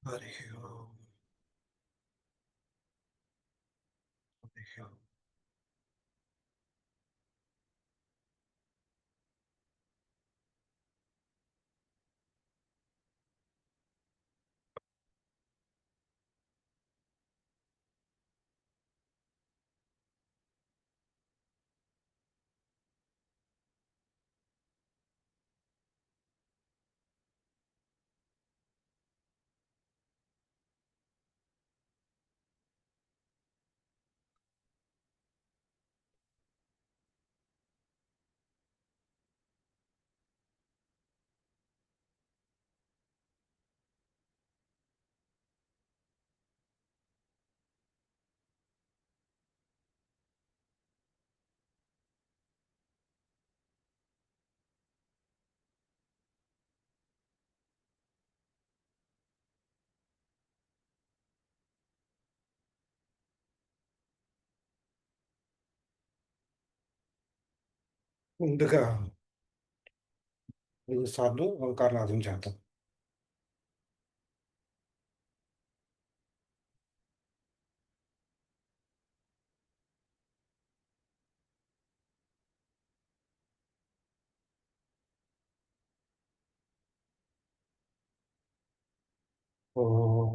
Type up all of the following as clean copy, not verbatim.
హరి ఓం. హరి ఓం. ముందుగా 5 సార్లు ఓంకారనాదం చేద్దాం. ఓం.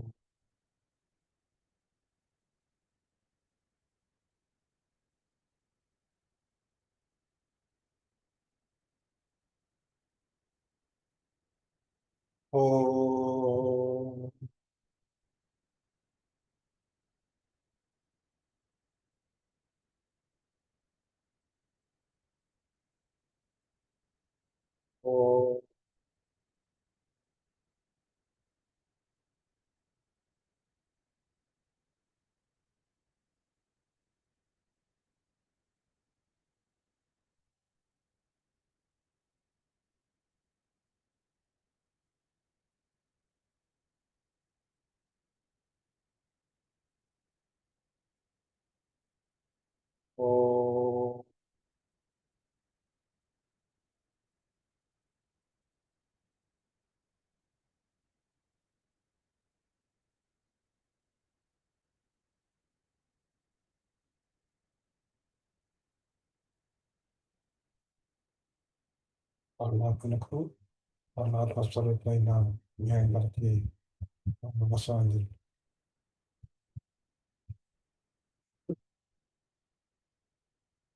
ఓం. ఓం. ఓం. పరమాత్మకు పరమాత్మ స్వరూపమైన మీ అందరికీ నమస్కారం.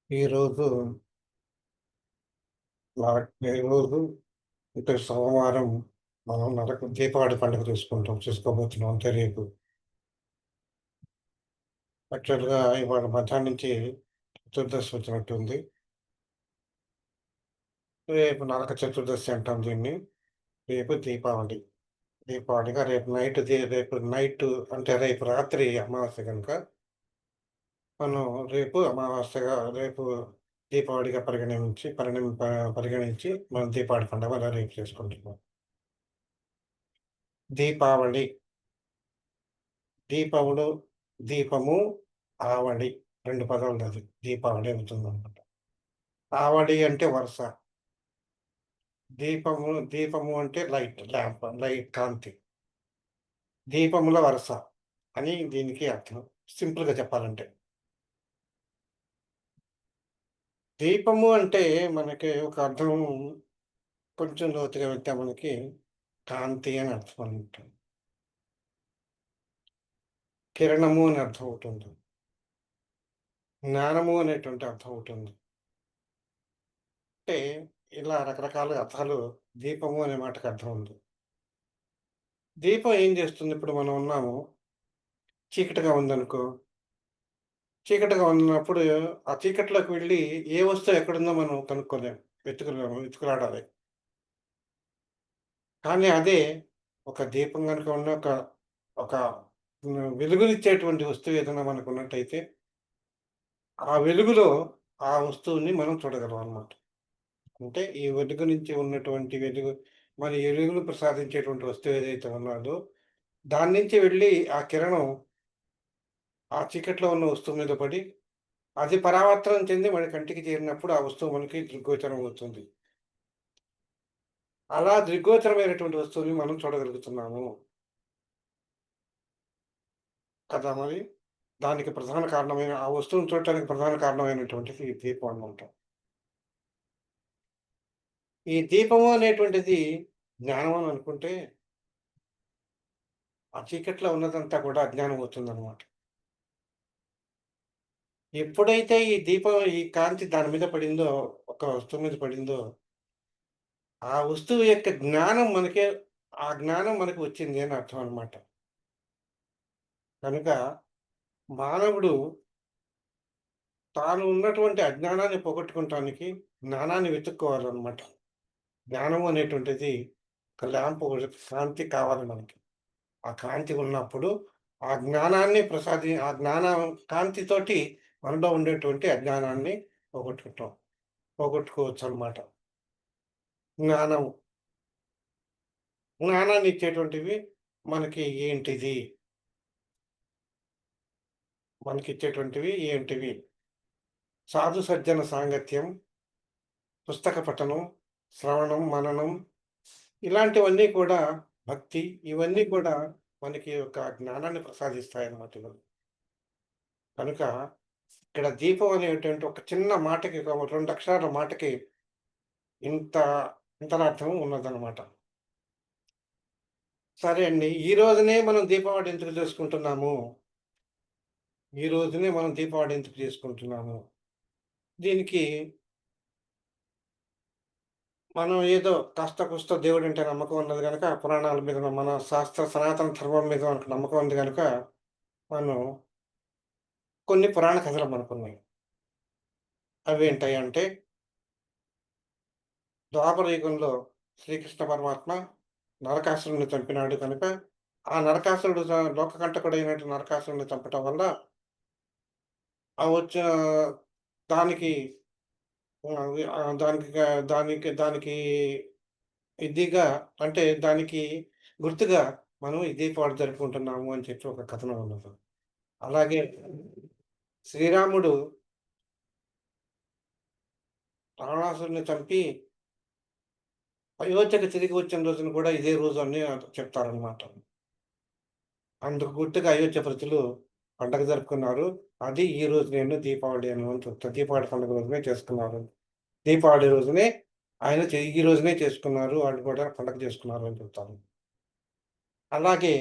ఈరోజు ఈరోజు అంటే సోమవారం మనం నరక దీపావళి పండుగ చేసుకోబోతున్నాం. అంటే రేపు యాక్చువల్‌గా ఇవాళ మధ్యాహ్నం నుంచి చతుర్దశి వచ్చినట్టుంది. రేపు నరక చతుర్దశి అంటాం దీన్ని. రేపు దీపావళి. దీపావళిగా రేపు నైట్ అంటే రేపు రాత్రి అమావాస్య గనుక మనం రేపు దీపావళిగా పరిగణించి మనం దీపావళి పండుగ రేపు చేసుకుంటున్నాం. దీపావళి. దీపములు దీపము, ఆవడి 2 పదాలది. దీపావళి అవుతుందనమాట. ఆవడి అంటే వరుస. దీపము అంటే లైట్ కాంతి. దీపముల వరుస అని దీనికి అర్థం. సింపుల్‌గా చెప్పాలంటే. దీపము అంటే మనకి ఒక అర్థం కొంచెం లోతుగా వెళ్తే మనకి కాంతి అని అర్థం అనమాట. కిరణము అని అర్థం అవుతుంది. జ్ఞానము అనేటువంటి అర్థం అవుతుంది. అంటే ఇలా రకరకాల అర్థాలు దీపము అనే మాటకు అర్థం ఉంది. దీపం ఏం చేస్తుంది? ఇప్పుడు మనం ఉన్నాము. చీకటిగా ఉందనుకో, చీకటిగా ఉన్నప్పుడు ఆ చీకట్లోకి వెళ్లి ఏ వస్తువు ఎక్కడుందో మనం కనుక్కోలేం. వెతుకులాడాలి. కానీ అదే ఒక దీపం గనుక ఉన్న ఒక వెలుగునిచ్చేటువంటి వస్తువు ఏదైనా మనకున్నట్టయితే, ఆ వెలుగులో ఆ వస్తువుని మనం చూడగలం అన్నమాట. అంటే ఈ వెలుగు నుంచి ఉన్నటువంటి మరి వెలుగును ప్రసాదించేటువంటి వస్తువు ఏదైతే ఉన్నదో, దాని నుంచి వెళ్లి ఆ కిరణం ఆ చీకట్లో ఉన్న వస్తువు మీద పడి, అది పరావర్తనం చెంది మన కంటికి చేరినప్పుడు ఆ వస్తువు మనకి దృగ్గోచరం అవుతుంది. అలా దృగ్గోచరమైనటువంటి వస్తువుని మనం చూడగలుగుతున్నాము. కదా మరి. దానికి ప్రధాన కారణమైన ఆ వస్తువుని చూడటానికి ప్రధాన కారణమైనటువంటిది ఈ దీపం అన్నమాట. ఈ దీపము అనేటువంటిది జ్ఞానం అని అనుకుంటే, ఆ చీకట్లో ఉన్నదంతా కూడా అజ్ఞానం అవుతుందన్నమాట. ఎప్పుడైతే ఈ దీపం ఈ కాంతి దాని మీద పడిందో, ఒక వస్తువు మీద పడిందో, ఆ వస్తువు యొక్క జ్ఞానం మనకే ఆ జ్ఞానం మనకు వచ్చింది అని అర్థం అన్నమాట. కనుక మానవుడు తాను ఉన్నటువంటి అజ్ఞానాన్ని పోగొట్టుకుంటానికి జ్ఞానాన్ని వెతుక్కోవాలన్నమాట. జ్ఞానం అనేటువంటిది ఒక ల్యాంప్ ఒకటి కాంతి కావాలి మనకి. ఆ కాంతి ఉన్నప్పుడు ఆ జ్ఞానం కాంతితోటి మనలో ఉండేటువంటి అజ్ఞానాన్ని పోగొట్టుకుంటాం. పోగొట్టుకోవచ్చనమాట. జ్ఞానం, జ్ఞానాన్ని ఇచ్చేటువంటివి మనకి ఏంటిది? మనకిచ్చేటువంటివి ఏంటివి? సాధు సజ్జన సాంగత్యం, పుస్తక పఠనం, శ్రవణం, మననం ఇలాంటివన్నీ కూడా భక్తి ఇవన్నీ కూడా మనకి ఒక జ్ఞానాన్ని ప్రసాదిస్తాయన్నమాట ఇవన్నీ. కనుక ఇక్కడ దీపం అనేటువంటి ఒక చిన్న మాటకి ఒక 2 అక్షరాల మాటకి ఇంత అంతరార్థం ఉన్నదనమాట. సరే అండి. ఈ రోజునే మనం దీపావళి ఎందుకు చేసుకుంటున్నాము? ఈ రోజునే మనం దీపావళి ఎందుకు చేసుకుంటున్నాము? దీనికి మనం ఏదో కాస్త కూస్తో దేవుడంటే నమ్మకం ఉన్నది గనక, పురాణాల మీద మన సనాతన ధర్మం మీద మనకు నమ్మకం ఉంది గనుక, మనం కొన్ని పురాణ కథలు మనకున్నాయి. అవేంటయంటే, ద్వాపర యుగంలో శ్రీకృష్ణ పరమాత్మ నరకాసురుడిని చంపినాడు కనుక, ఆ నరకాసురుడు లోకకంటకుడైనటు నరకాసురుడిని చంపటం వల్ల, ఆ వచ్చిన దానికి దానికి దానికి ఇదిగా అంటే దానికి గుర్తుగా మనం ఈ దీపావళి జరుపుకుంటున్నాము అని చెప్పి ఒక కథనం ఉన్నది. అలాగే శ్రీరాముడు రావణాసురుడిని చంపి అయోధ్యకు తిరిగి వచ్చిన రోజున కూడా ఇదే రోజు అని చెప్తారనమాట. అందుకు గుర్తుగా అయోధ్య ప్రజలు పండగ జరుపుకున్నారు. అది ఈ రోజు నేను దీపావళి అని చెప్తారు. దీపావళి పండుగ రోజునే చేసుకున్నారు. దీపావళి రోజునే ఈ రోజునే చేసుకున్నారు. వాళ్ళు కూడా పండగ చేసుకున్నారు అని చెప్తారు. అలాగే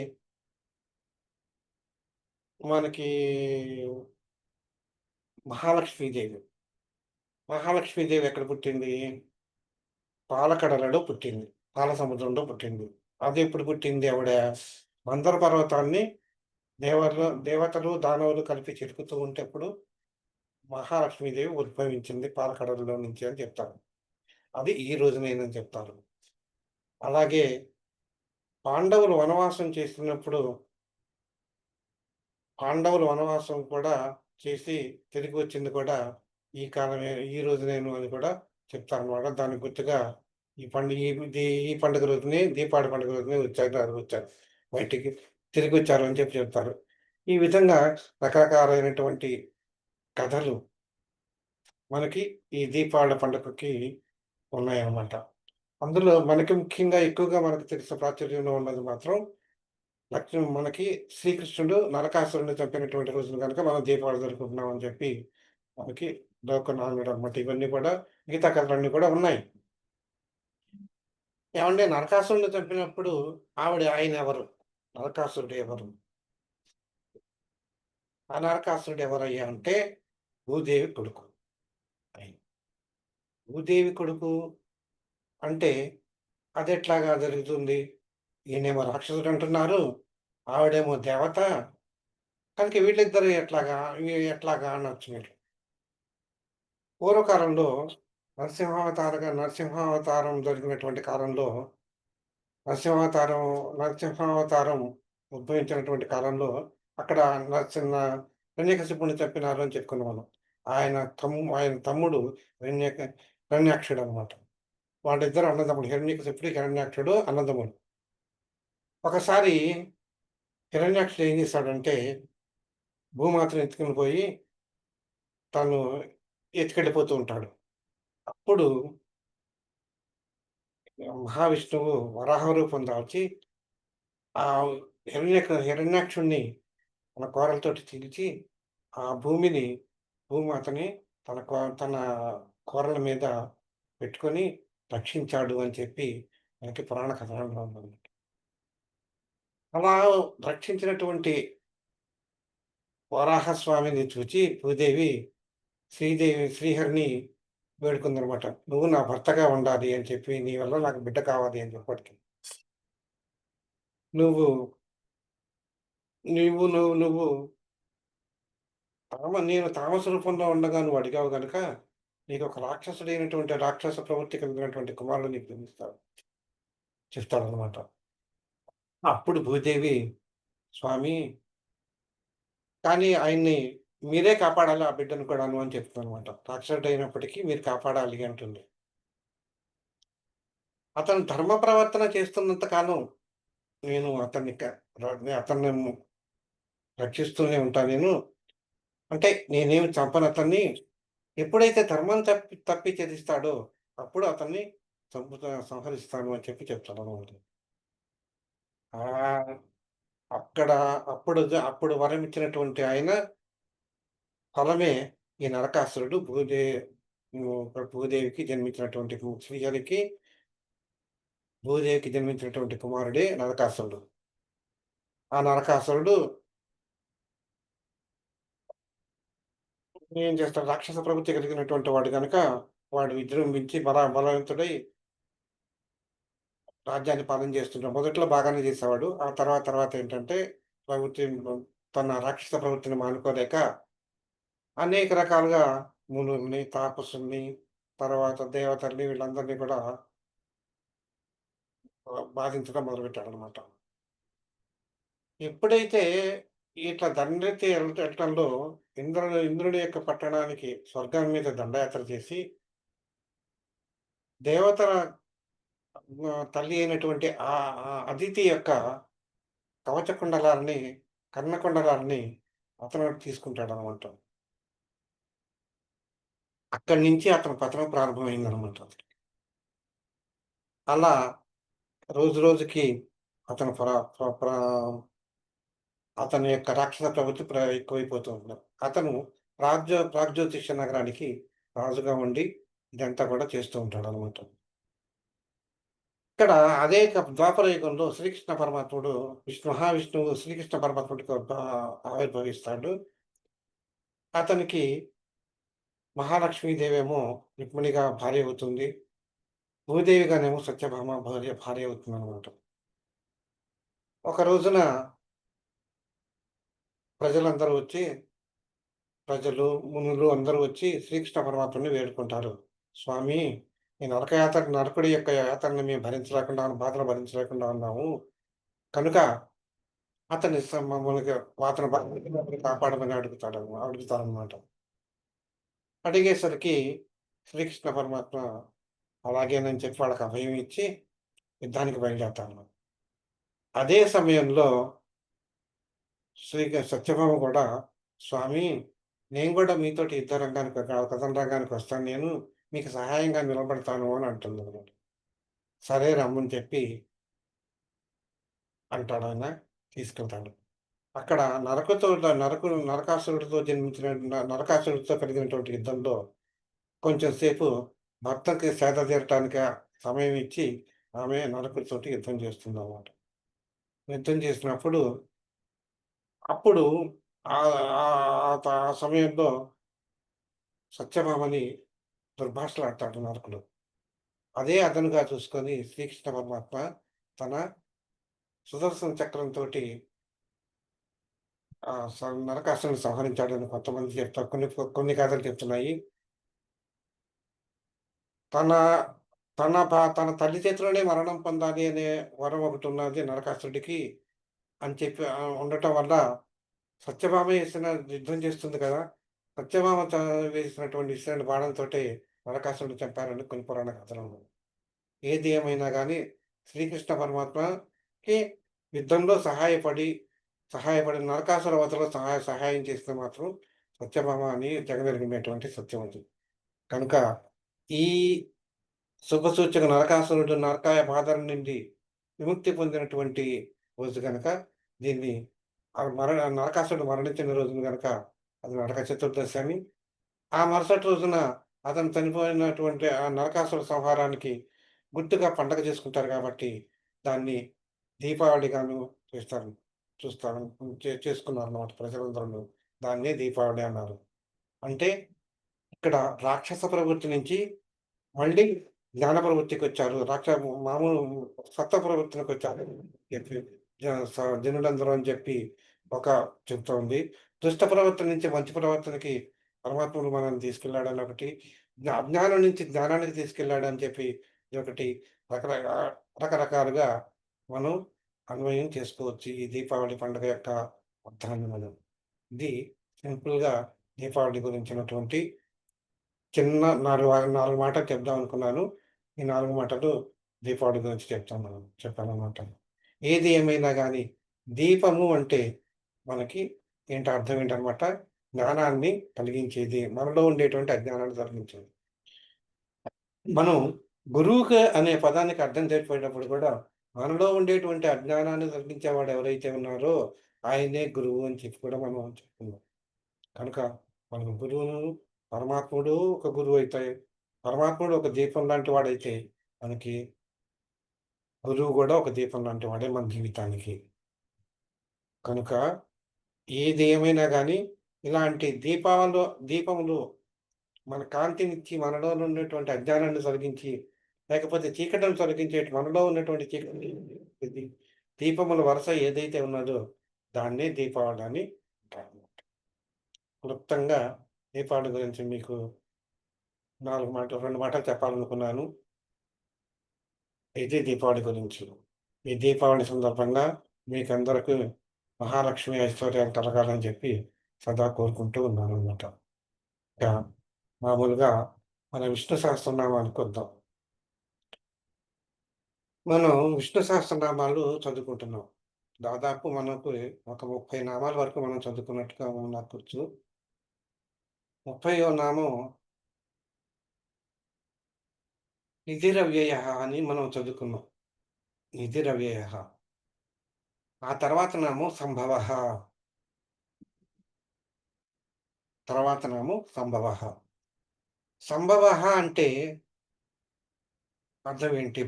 మనకి మహాలక్ష్మీదేవి. మహాలక్ష్మీదేవి ఎక్కడ పుట్టింది? పాలకడలలో పుట్టింది. పాల సముద్రంలో పుట్టింది. అదెప్పుడు పుట్టింది ఆవిడ? మందర పర్వతాన్ని దేవతలు, దానవులు కలిపి చిలుకుతూ ఉంటేప్పుడు మహాలక్ష్మీదేవి ఉద్భవించింది పాలకడలిలో నుంచి అని చెప్తారు. అది ఈ రోజునేనని చెప్తారు. అలాగే పాండవులు వనవాసం చేస్తున్నప్పుడు పాండవులు వనవాసం కూడా చేసి తిరిగి వచ్చింది కూడా ఈ కాలమే ఈ రోజునేను అని కూడా చెప్తారనమాట. దానికి గుర్తుగా ఈ పండుగ ఈ పండుగ రోజునే దీపావళి పండుగ రోజునే వచ్చారు. బయటికి తిరిగొచ్చారు అని చెప్పి చెప్తారు. ఈ విధంగా రకరకాలైనటువంటి కథలు మనకి ఈ దీపావళి పండుగకి ఉన్నాయన్నమాట. అందులో మనకి ముఖ్యంగా ఎక్కువగా మనకు తెలిసిన ప్రాచుర్యంలో ఉన్నది మాత్రం మనకి శ్రీకృష్ణుడు నరకాసురుడిని చంపినటువంటి రోజున గనుక మనం దీపావళి జరుపుకుంటున్నాం అని చెప్పి మనకి లోక నానుడు అన్నమాట. ఇవన్నీ కూడా మిగతా కథలన్నీ కూడా ఉన్నాయి. ఏవండీ నరకాసురుడిని చంపినప్పుడు ఆయనెవరు? నరకాసురుడు ఎవరు? ఆ నరకాసురుడు ఎవరయ్యా అంటే భూదేవి కొడుకు. ఆయన. భూదేవి కొడుకు అంటే అదెట్లాగా జరుగుతుంది? ఈయనేమో రాక్షసుడంటున్నారు. ఆవిడేమో దేవత. కనుక వీళ్ళిద్దరు ఎట్లాగా అనొచ్చు మీరు. పూర్వకాలంలో నరసింహావతారం జరిగినటువంటి కాలంలో నరసింహావతారం నరసింహావతారం ఉద్భవించినటువంటి కాలంలో అక్కడ నరసింహ హిరణ్యకశిపుడిని చంపినారు అని చెప్పుకున్నాం మనం. ఆయన తమ్ముడు హిరణ్యక హిరణ్యాక్షుడనమాట. వాళ్ళిద్దరు అన్నదమ్ములు. హిరణ్యకశిపుడు, హిరణ్యాక్షుడు అన్నదమ్ములు. ఒకసారి హిరణ్యాక్షుడు ఏం చేశాడంటే భూమాతను ఎత్తుకొని పోయి తను ఎత్తుకెళ్ళిపోతూ ఉంటాడు. అప్పుడు మహావిష్ణువు వరాహ రూపం దాల్చి ఆ హిరణ్యాక్షుడిని తన కోరలతోటి చీల్చి ఆ భూమిని భూమాతని తన కోరల మీద పెట్టుకొని రక్షించాడు అని చెప్పి మనకి పురాణ కథనంలో ఉందండి. అలా రక్షించినటువంటి వరాహస్వామిని చూచి భూదేవి శ్రీహరిని వేడుకుందనమాట. "నువ్వు నా భర్తగా ఉండాలి" అని చెప్పి, "నీ వల్ల నాకు బిడ్డ కావాలి" అని చెప్పటికి. "నువ్వు నువ్వు నువ్వు నువ్వు నేను తామస రూపంలో ఉండగా నువ్వు అడిగావు గనుక, నీకొక రాక్షస ప్రవృత్తి కలిగినటువంటి కుమారుడు నీకు జన్మిస్తాడు" చెప్తాడనమాట. అప్పుడు భూదేవి, "స్వామి, కానీ ఆయన్ని మీరే కాపాడాలి ఆ బిడ్డను కూడాను" అని చెప్తుందనమాట. రాక్షసుడైనప్పటికీ మీరు కాపాడాలి అంటుంది. అతను ధర్మ ప్రవర్తన చేస్తున్నంత కాలం నేను అతన్ని క ర అతన్ని రక్షిస్తూనే ఉంటా నేను. అంటే నేనేమి చంపనతన్ని. ఎప్పుడైతే ధర్మం తప్పి చరిస్తాడో అప్పుడు అతన్ని సంహరిస్తాను అని చెప్పి చెప్తాడనమాట. ఆహ్, అక్కడ అప్పుడు వరమిచ్చినటువంటి ఆయన ఫలమే ఈ నరకాసురుడు భూదేవికి జన్మించినటువంటి శ్రీహరికి భూదేవికి జన్మించినటువంటి కుమారుడే నరకాసురుడు. ఆ నరకాసురుడు ఏం చేస్తాడు, రాక్షస ప్రవృత్తి కలిగినటువంటి వాడు గనక, వాడు విజృంభించి బలవంతుడై రాజ్యాన్ని పాలన చేస్తుంటాడు. మొదట్లో బాగానే చేసేవాడు. ఆ తర్వాత ఏంటంటే ప్రవృత్తి తన రాక్షస ప్రవృత్తిని మానుకోలేక అనేక రకాలుగా మునుల్ని, తాపసుల్ని, తర్వాత దేవతల్ని వీళ్ళందరినీ కూడా బాధించడం మొదలుపెట్టాడనమాట. ఎప్పుడైతే ఇట్లా దండెత్తి ఎళ్ళటంలో ఇంద్రుడి యొక్క పట్టణానికి స్వర్గం మీద దండయాత్ర చేసి దేవతల తల్లి అయినటువంటి అదితి యొక్క కవచ కుండలాన్ని, కర్ణకుండలాన్ని అతను తీసుకుంటాడనమాట. అక్కడి నుంచి అతని పతనం ప్రారంభమైందనమాట. అలా రోజు రోజుకి అతను ప్ర ప్ర ప్ర అతని యొక్క రాక్షస ప్రవృత్తి ఎక్కువైపోతూ ఉంది. అతను ప్రాగ్జ్యోతిష నగరానికి రాజుగా ఉండి ఇదంతా కూడా చేస్తూ ఉంటాడనమాట. ఇక్కడ అదే ద్వాపర యుగంలో శ్రీకృష్ణ పరమాత్ముడు మహావిష్ణువు శ్రీకృష్ణ పరమాత్ముడికి ఆవిర్భవిస్తాడు. అతనికి మహాలక్ష్మీదేవేమో రుక్మిణిగా భార్య అవుతుంది. భూదేవిగానేమో సత్యభామ భార్య అవుతుందనమాట. ఒక రోజున ప్రజలందరూ వచ్చి ప్రజలు, మునులు అందరూ వచ్చి శ్రీకృష్ణ పరమాత్ముడిని వేడుకుంటారు. "స్వామి, ఈ నరకుడి యొక్క యాతనని మేము బాధలు భరించలేకుండా ఉన్నాము. కనుక అతన్ని మమ్మల్ని అతని కాపాడమని" అడుగుతారనమాట. అడిగేసరికి శ్రీకృష్ణ పరమాత్మ అలాగేనని చెప్పి వాళ్ళకి అభయం ఇచ్చి యుద్ధానికి బయలుదేరతారు. అదే సమయంలో సత్యభామ కూడా, "స్వామి, నేను కూడా మీతోటి కథన రంగానికి వస్తాను నేను. మీకు సహాయంగా నిలబడతాను" అని అంటుందనమాట. సరే రమ్మని చెప్పి అంటాడాయన. తీసుకెళ్తాడు. అక్కడ నరకాసురుడితో కలిగినటువంటి యుద్ధంలో కొంచెం సేపు భర్తకి సేద తీరటానికి సమయం ఇచ్చి ఆమె నరకుడితోటి యుద్ధం చేస్తుందన్నమాట. యుద్ధం చేసినప్పుడు అప్పుడు ఆహ్, ఆ సమయంలో సత్యభామని దుర్భాషలాడతాడు నరకుడు. అదే అదనుగా చూసుకొని శ్రీకృష్ణ పరమాత్మ తన సుదర్శన చక్రంతోటి నరకాసురుడిని సంహరించాడని కొంతమంది చెప్తారు. కొన్ని కథలు చెప్తున్నాయి. తన తన తల్లి చేతిలోనే మరణం పొందాలి అనే వరం ఒకటున్నది నరకాసురుడికి అని చెప్పి ఉండటం వల్ల సత్యభామ యుద్ధం చేస్తుంది కదా! సత్యభామ వేసినటువంటి విసిరిన బాణంతోటే నరకాసురుడిని చంపారని కొన్ని పురాణ కథలున్నాయి. ఏది ఏమైనా గాని శ్రీకృష్ణ పరమాత్మకి యుద్ధంలో సహాయపడి నరకాసుర వధలో సహాయం చేస్తే మాత్రం సత్యభామ అని జగమెరిగినటువంటి సత్యం ఉంది. కనుక ఈ శుభసూచక నరకాసురుడు నరకాయ బాధల నుండి విముక్తి పొందినటువంటి రోజు గనక దీన్ని నరకాసురుడు మరణించిన రోజున గనక అది నరక చతుర్దశి అని, ఆ మరుసటి రోజున అతను చనిపోయినటువంటి ఆ నరకాసుర సంహారానికి గుర్తుగా పండగ చేసుకుంటారు కాబట్టి, దాన్ని దీపావళిగాను చేస్తారు. చూస్తారు. చేసుకున్నారన్నమాట ప్రజలందరూను. దాన్నే దీపావళి అన్నారు. అంటే ఇక్కడ రాక్షస ప్రవృత్తి నుంచి మళ్ళీ జ్ఞాన ప్రవృత్తికొచ్చారు. మామూలు సత్వ ప్రవృత్తిలోకొచ్చారు. చెప్పి జనులందరూ అని చెప్పి ఒక చెప్తోంది. దుష్ట ప్రవర్తన నుంచి మంచి ప్రవర్తనకి పరమాత్ముడు మనల్ని తీసుకెళ్ళాడని ఒకటి, అజ్ఞానం నుంచి జ్ఞానానికి తీసుకెళ్ళాడని చెప్పి ఇదొకటి రకరకా రకరకాలుగా మనం అన్వయం చేసుకోవచ్చు. ఈ దీపావళి పండుగ యొక్క అర్థాన్ని మనం. ఇది సింపుల్‌గా దీపావళి గురించినటువంటి చిన్న 4 మాటలు చెప్దామనుకున్నాను. ఈ 4 మాటలు దీపావళి గురించి చెప్పాననమాట. ఏది ఏమైనా గాని దీపము అంటే మనకి అర్థం ఏంటనమాట, జ్ఞానాన్ని కలిగించేది. మనలో ఉండేటువంటి అజ్ఞానాన్ని తొలగించేది. మనం గురువుకి అనే పదానికి అర్థం తెలిపేటప్పుడు కూడా మనలో ఉండేటువంటి అజ్ఞానాన్ని తొలగించేవాడు ఎవరైతే ఉన్నారో ఆయనే గురువు అని చెప్పి కూడా మనం చెప్పుకున్నాం. కనుక మనకు గురువును పరమాత్ముడు ఒక గురువైతే, పరమాత్ముడు ఒక దీపం లాంటి వాడైతే, మనకి గురువు గూడా ఒక దీపం లాంటి వాడే మన జీవితానికి. కనుక ఏది ఏమైనా గానీ, ఇలాంటి దీపములు మన కాంతినిచ్చి, మనలో ఉన్నటువంటి అజ్ఞానాన్ని తొలగించి, లేకపోతే చీకటిని తొలగించేటి మనలో ఉన్నటువంటి చీకటిని ఇది దీపముల వరస ఏదైతే ఉన్నదో, దాన్నే దీపావళి అని అంటారు. క్లుప్తంగా దీపావళి గురించి మీకు 2 మాటలు చెప్పాలనుకున్నాను. ఇది దీపావళి గురించి. ఈ దీపావళి సందర్భంగా మీకందరికి మహాలక్ష్మి ఐశ్వర్యాలు కలగాలని చెప్పి సదా కోరుకుంటూ ఉన్నాననమాట. ఇక మామూలుగా మన విష్ణు సహస్రనామానికొద్దాం. మనం విష్ణు సహస్రనామాలు చదువుకుంటున్నాం. దాదాపు మనకు ఒక 30 నామాల వరకు మనం చదువుకున్నట్టుగా నాకు గుర్తు. 30వ నామం నిధిరవ్యయః అని మనం చదువుకున్నాం. నిధిరవ్యయః. ఆ తర్వాత నామం సంభవః. తర్వాత నామం సంభవః. సంభవః అంటే అర్థం ఏంటి?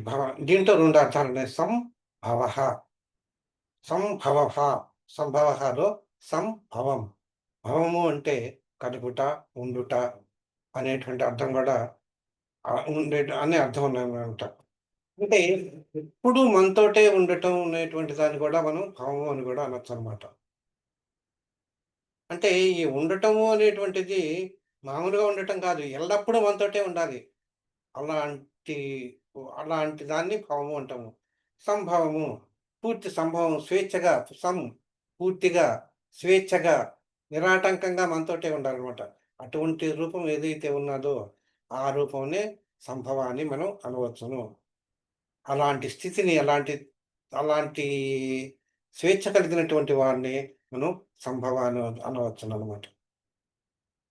దీంట్లో 2 అర్థాలున్నాయి. సంభవః, సంభవః, సంభవఃలో సంభవం. భవము అంటే కలుగుట, ఉండుట అనేటువంటి అర్థం గూడా అనే అర్థం ఉన్నాయన్నమాట. అంటే ఎప్పుడూ మనతోటే ఉండటం అనేటువంటి దాన్ని గూడా మనం భవము అని గూడా అనొచ్చనమాట. అంటే ఈ ఉండటము అనేటువంటిది మామూలుగా ఉండటం కాదు. ఎల్లప్పుడూ మనతోటే ఉండాలి. అలాంటి అలాంటి దాన్ని భవము అంటాము. సంభవము, పూర్తి సంభవం స్వేచ్ఛగా పూర్తిగా, స్వేచ్ఛగా, నిరాటంకంగా మనతోటే ఉండాలనమాట. అటువంటి రూపం ఏదైతే ఉన్నదో, ఆ రూపంనే సంభవ అని మనం అనవచ్చును. అలాంటి స్థితిని అలాంటి స్వేచ్ఛ కలిగినటువంటి వాడిని మనం సంభవ అనవచ్చుననమాట.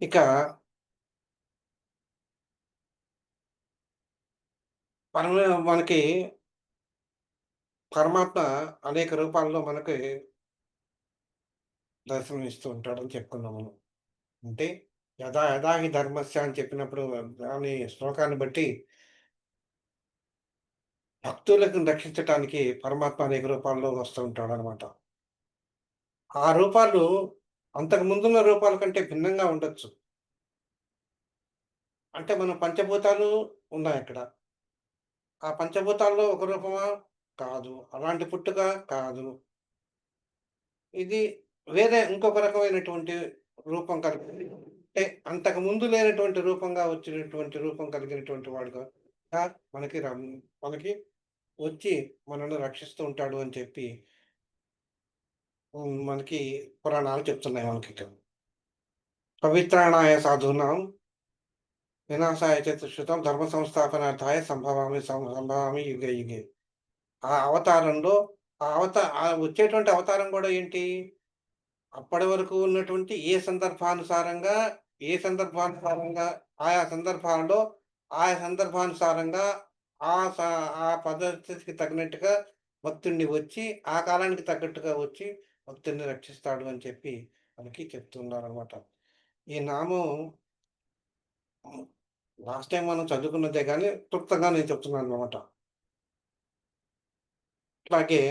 ఇక మనకి పరమాత్మ అనేక రూపాల్లో మనకి దర్శనమిస్తూ ఉంటాడని చెప్పుకున్నాం మనం. అంటే యథా యథా హి ధర్మస్య అని చెప్పినప్పుడు దాని శ్లోకాన్ని బట్టి భక్తులను రక్షించటానికి పరమాత్మ అనేక రూపాల్లో వస్తూ ఉంటాడనమాట. ఆ రూపాలు అంతకు ముందున్న రూపాల కంటే భిన్నంగా ఉండొచ్చు. అంటే మన పంచభూతాలు ఉన్నాయక్కడ. ఆ పంచభూతాల్లో ఒక రూపమా? కాదు. అలాంటి పుట్టుక కాదు. ఇది వేరే ఇంకొక రకమైనటువంటి రూపం కలిగింది. అంటే అంతకుముందు లేనటువంటి రూపంగా వచ్చినటువంటి రూపం కలిగినటువంటి వాడుగా మనకి మనకి వచ్చి మనల్ని రక్షిస్తూ ఉంటాడు అని చెప్పి మనకి పురాణాలు చెప్తున్నాయి మనకిక్కడ. పవిత్రాణాయ సాధూనాం వినాశాయ చ దుష్కృతం ధర్మ సంస్థాపనార్థాయ సంభవామి యుగే యుగే. ఆ అవతారంలో వచ్చేటువంటి అవతారం గూడా ఏంటి? అప్పటి వరకు ఉన్నటువంటి ఏ సందర్భానుసారంగా ఆయా సందర్భాలలో, ఆయా సందర్భానుసారంగా ఆ స ఆ పరిస్థితికి తగినట్టుగా భక్తుడిని వచ్చి, ఆ కాలానికి తగ్గట్టుగా వచ్చి, భక్తుడిని రక్షిస్తాడు అని చెప్పి మనకి చెప్తున్నారనమాట. ఈ నామం హ్మ్, లాస్ట్ టైమ్ మనం చదువుకున్నదే గానీ క్లుప్తంగా నేను చెప్తున్నాననమాట. అట్లాగే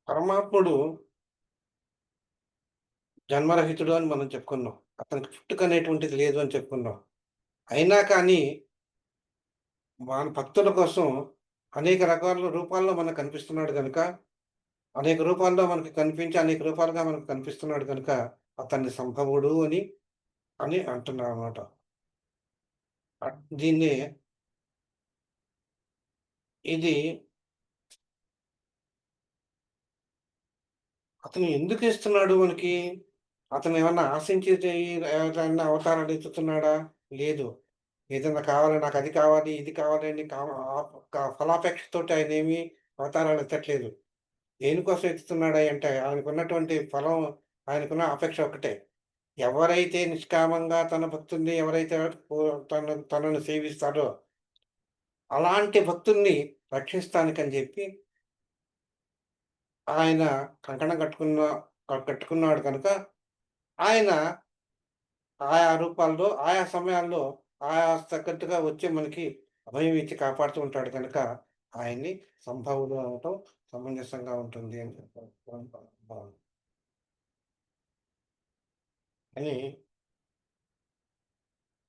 పరమాత్ముడు జన్మరహితుడు అని మనం చెప్పుకున్నాం. అతనికి పుట్టుకనేటువంటిది లేదు అని చెప్పుకున్నాం. అయినా కానీ మన భక్తుల కోసం అనేక రకాల రూపాల్లో మనకు కనిపిస్తున్నాడు గనుక, అనేక రూపాల్లో మనకు కనిపించి, అనేక రూపాలుగా మనకు కనిపిస్తున్నాడు గనుక, అతన్ని సంభవుడు అని అంటున్నారనమాట. దీన్ని ఇది అతను ఎందుకిస్తున్నాడు మనకి? అతనేమన్నా ఆశించి ఏదన్నా అవతారాలు ఎత్తుతున్నాడా? లేదు. ఏదన్నా కావాలి, నాకది కావాలి, ఇది కావాలి అని ఫలాపేక్షతోటి ఆయనేమి అవతారాలు ఎత్తట్లేదు. దేనికోసం ఎత్తుతున్నాడంటే ఆయనకున్నటువంటి ఫలం ఆయనకున్న అపేక్ష ఒక్కటే. ఎవరైతే నిష్కామంగా తన భక్తుల్ని ఎవరైతే తనను సేవిస్తారో, అలాంటి భక్తుల్ని రక్షిస్తానికని జెప్పి ఆయన కంకణం కట్టుకున్నాడు కనుక, ఆయన ఆయా రూపాల్లో, ఆయా సమయాల్లో, ఆయా తగ్గట్టుగా వచ్చి మనకి అభయం ఇచ్చి కాపాడుతూ ఉంటాడు కనుక, ఆయన్ని సంభవుడు అనటం సమంజసంగా ఉంటుంది అని భావన. అని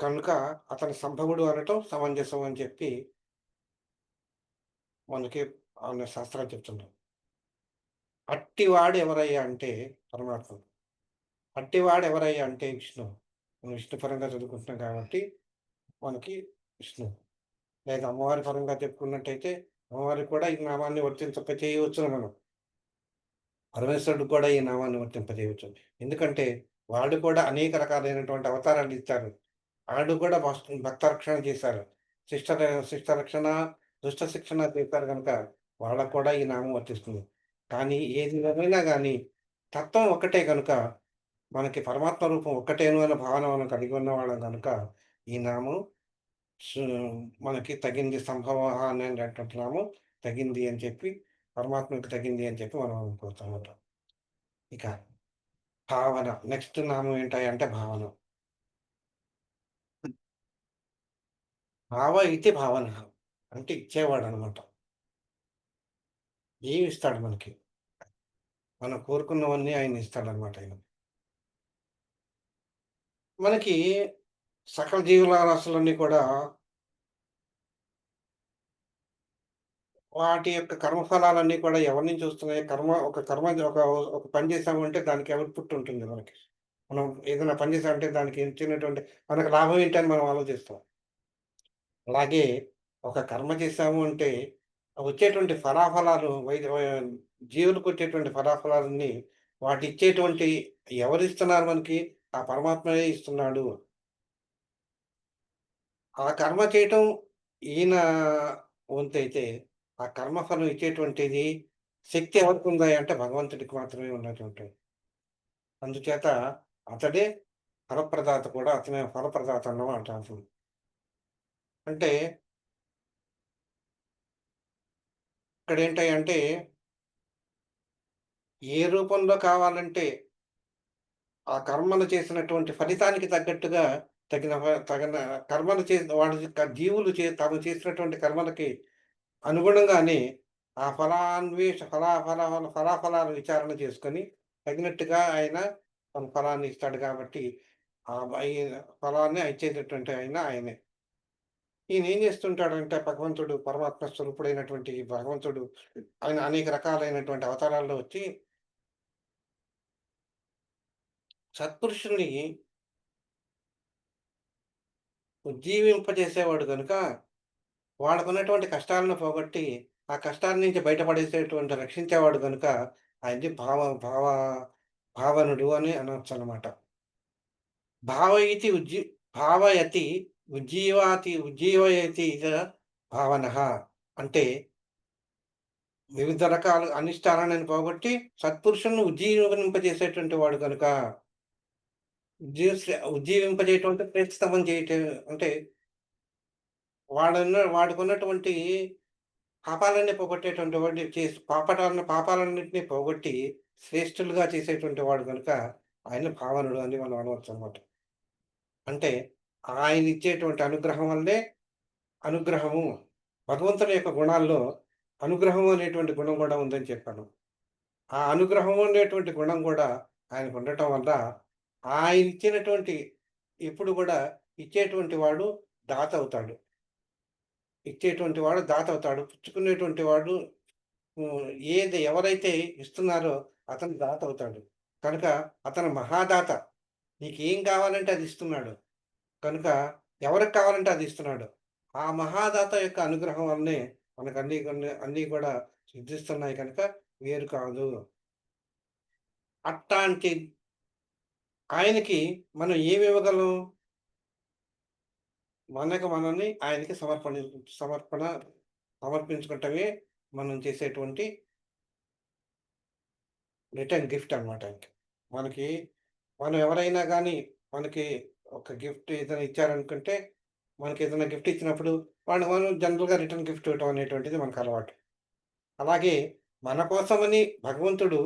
కనుక అతని సంభవుడు అనటం సమంజసం అని చెప్పి మనకి శాస్త్రాలు చెప్తున్నాయి. అట్టివాడు ఎవరయ్యా అంటే పరమాత్ముడు. అట్టివాడు ఎవరయ్యా అంటే విష్ణువు. మనం విష్ణు పరంగా చదువుకుంటున్నాం కాబట్టి మనకి విష్ణువు. లేదా అమ్మవారి పరంగా చెప్పుకున్నట్టయితే అమ్మవారికి కూడా ఈ నామాన్ని వర్తింపచేయవచ్చును మనం. పరమేశ్వరుడికి కూడా ఈ నామాన్ని వర్తింపజేయవచ్చు. ఎందుకంటే వాళ్ళు కూడా అనేక రకాలైనటువంటి అవతారాలు ఇచ్చారు. వాళ్ళు కూడా భక్త రక్షణ చేశారు. శిష్ట శిష్ట రక్షణ, దుష్ట శిక్షణ చేశారు గనుక వాళ్ళకి కూడా ఈ నామం వర్తిస్తుంది. కానీ ఏది ఏమైనా గాని తత్వం ఒక్కటే గనుక మనకి పరమాత్మ రూపం ఒక్కటేను అనే భావన మనం కలిగి ఉన్నవాళ్ళం గనుక ఈ నామం సు మనకి తగింది అనేటటువంటి నామం తగింది అని చెప్పి పరమాత్మకి తగింది అని చెప్పి మనం అనుకోవచ్చనమాట. ఇక భావన. నెక్స్ట్ నామం ఏంటంటే భావన. భావ ఇతి భావనః. అంటే ఇచ్చేవాడనమాట. ఏమిస్తాడు మనకి? మనం కోరుకున్నవన్నీ ఆయన ఇస్తాడనమాట ఆయన. మనకి సకల జీవరాశులన్నీ కూడా వాటి యొక్క కర్మఫలాలన్నీ కూడా ఎవరి నుంచి వస్తున్నాయి? ఒక పని చేశామంటే దానికి అవుట్‌పుట్ ఉంటుంది మనకి. మనం ఏదైనా పని చేశామంటే దానికి ఇచ్చినటువంటి మనకు లాభం ఏంటని మనం ఆలోచిస్తాం. అలాగే ఒక కర్మ చేశాము అంటే వచ్చేటువంటి ఫలాఫలాలు జీవులకొచ్చేటువంటి ఫలాఫలాలన్నీ వాటిచ్చేటువంటి ఎవరిస్తున్నారు మనకి? ఆ పరమాత్మయే ఇస్తున్నాడు. ఆ కర్మ చేయటం ఈయన వంతైతే, ఆ కర్మఫలం ఇచ్చేటువంటిది శక్తి ఎవరికుంది అంటే భగవంతుడికి మాత్రమే ఉన్నటువంటిది. అందుచేత అతడే ఫలప్రదాత కూడా అతనే ఫలప్రదాత అన్నమాట అసలు. అంటే ఇక్కడేంటంటే ఏ రూపంలో కావాలంటే ఆ కర్మలు చేసినటువంటి ఫలితానికి తగ్గట్టుగా తగిన కర్మలు చేసిన జీవులు తాము చేసినటువంటి కర్మలకి అనుగుణంగానే ఆ ఫలాఫలాలు విచారణ చేసుకొని తగినట్టుగా ఆయన తన ఫలాన్ని ఇస్తాడు కాబట్టి ఆ ఈ ఫలాన్ని ఇచ్చేటటువంటి ఆయనే. ఈయన ఏం చేస్తుంటాడంటే భగవంతుడు పరమాత్మ స్వరూపుడైనటువంటి భగవంతుడు ఆయన అనేక రకాలైనటువంటి అవతారాల్లో వచ్చి సత్పురుషుల్ని ఉజ్జీవింపజేసేవాడు గనుక, వాళ్ళకున్నటువంటి కష్టాలను పోగొట్టి, ఆ కష్టాల నుంచి రక్షించేవాడు గనుక, ఆయన్ని భావనుడు అని అనొచ్చనమాట. భావ ఇతి ఉజ్జి భావయతి ఉజ్జీవయతి భావనః. అంటే వివిధ రకాల అనిష్టాలను పోగొట్టి, సత్పురుషులను ఉజ్జీవింపజేసేటువంటి వాడు గనుక, ఉజ్జీవింపజేయటం అంటే ప్రేక్షితమని చేయటం అంటే వాడికున్నటువంటి పాపాలన్నీ పోగొట్టేటువంటి వాడిని పాపాలన్నిటిని పోగొట్టి శ్రేష్ఠులుగా చేసేటువంటి వాడు గనుక ఆయన భావనుడు అని మనం అనవచ్చనమాట. అంటే ఆయనిచ్చేటువంటి అనుగ్రహం వల్లే అనుగ్రహము భగవంతుని యొక్క గుణాల్లో అనుగ్రహం అనేటువంటి గుణం గూడా ఉందని చెప్పాను. ఆ అనుగ్రహం అనేటువంటి గుణం గూడా ఆయనకుండటం వల్ల ఆయనిచ్చినటువంటి ఎప్పుడు గూడా ఇచ్చేటువంటి వాడు దాత అవుతాడు. ఇచ్చేటువంటి వాడు దాత అవుతాడు. పుచ్చుకునేటువంటి వాడు హ్మ్. ఎవరైతే ఇస్తున్నారో అతను దాత అవుతాడు. కనుక అతను మహాదాత. నీకేం కావాలంటే అది ఇస్తున్నాడు. కనుక ఎవరికి కావాలంటే అది ఇస్తున్నాడు. ఆ మహాదాత యొక్క అనుగ్రహం వల్లనే అన్నీ కూడా సిద్ధిస్తున్నాయి కనుక వేరు కాదు. అట్టాంటి ఆయనకి మనం ఏమివ్వగలం? మనల్ని ఆయనకి సమర్పణ సమర్పించుకుంటమే మనం చేసేటువంటి రిటర్న్ గిఫ్ట్ అనమాట ఇంక. మనకి మనం ఎవరైనా గానీ మనకి ఒక గిఫ్ట్ ఏదైనా ఇచ్చారనుకుంటే, మనకేదైనా గిఫ్ట్ ఇచ్చినప్పుడు మనం జనరల్‌గా రిటర్న్ గిఫ్ట్ ఇవ్వటం అనేటువంటిది మనకలవాటు. అలాగే మన కోసమని భగవంతుడు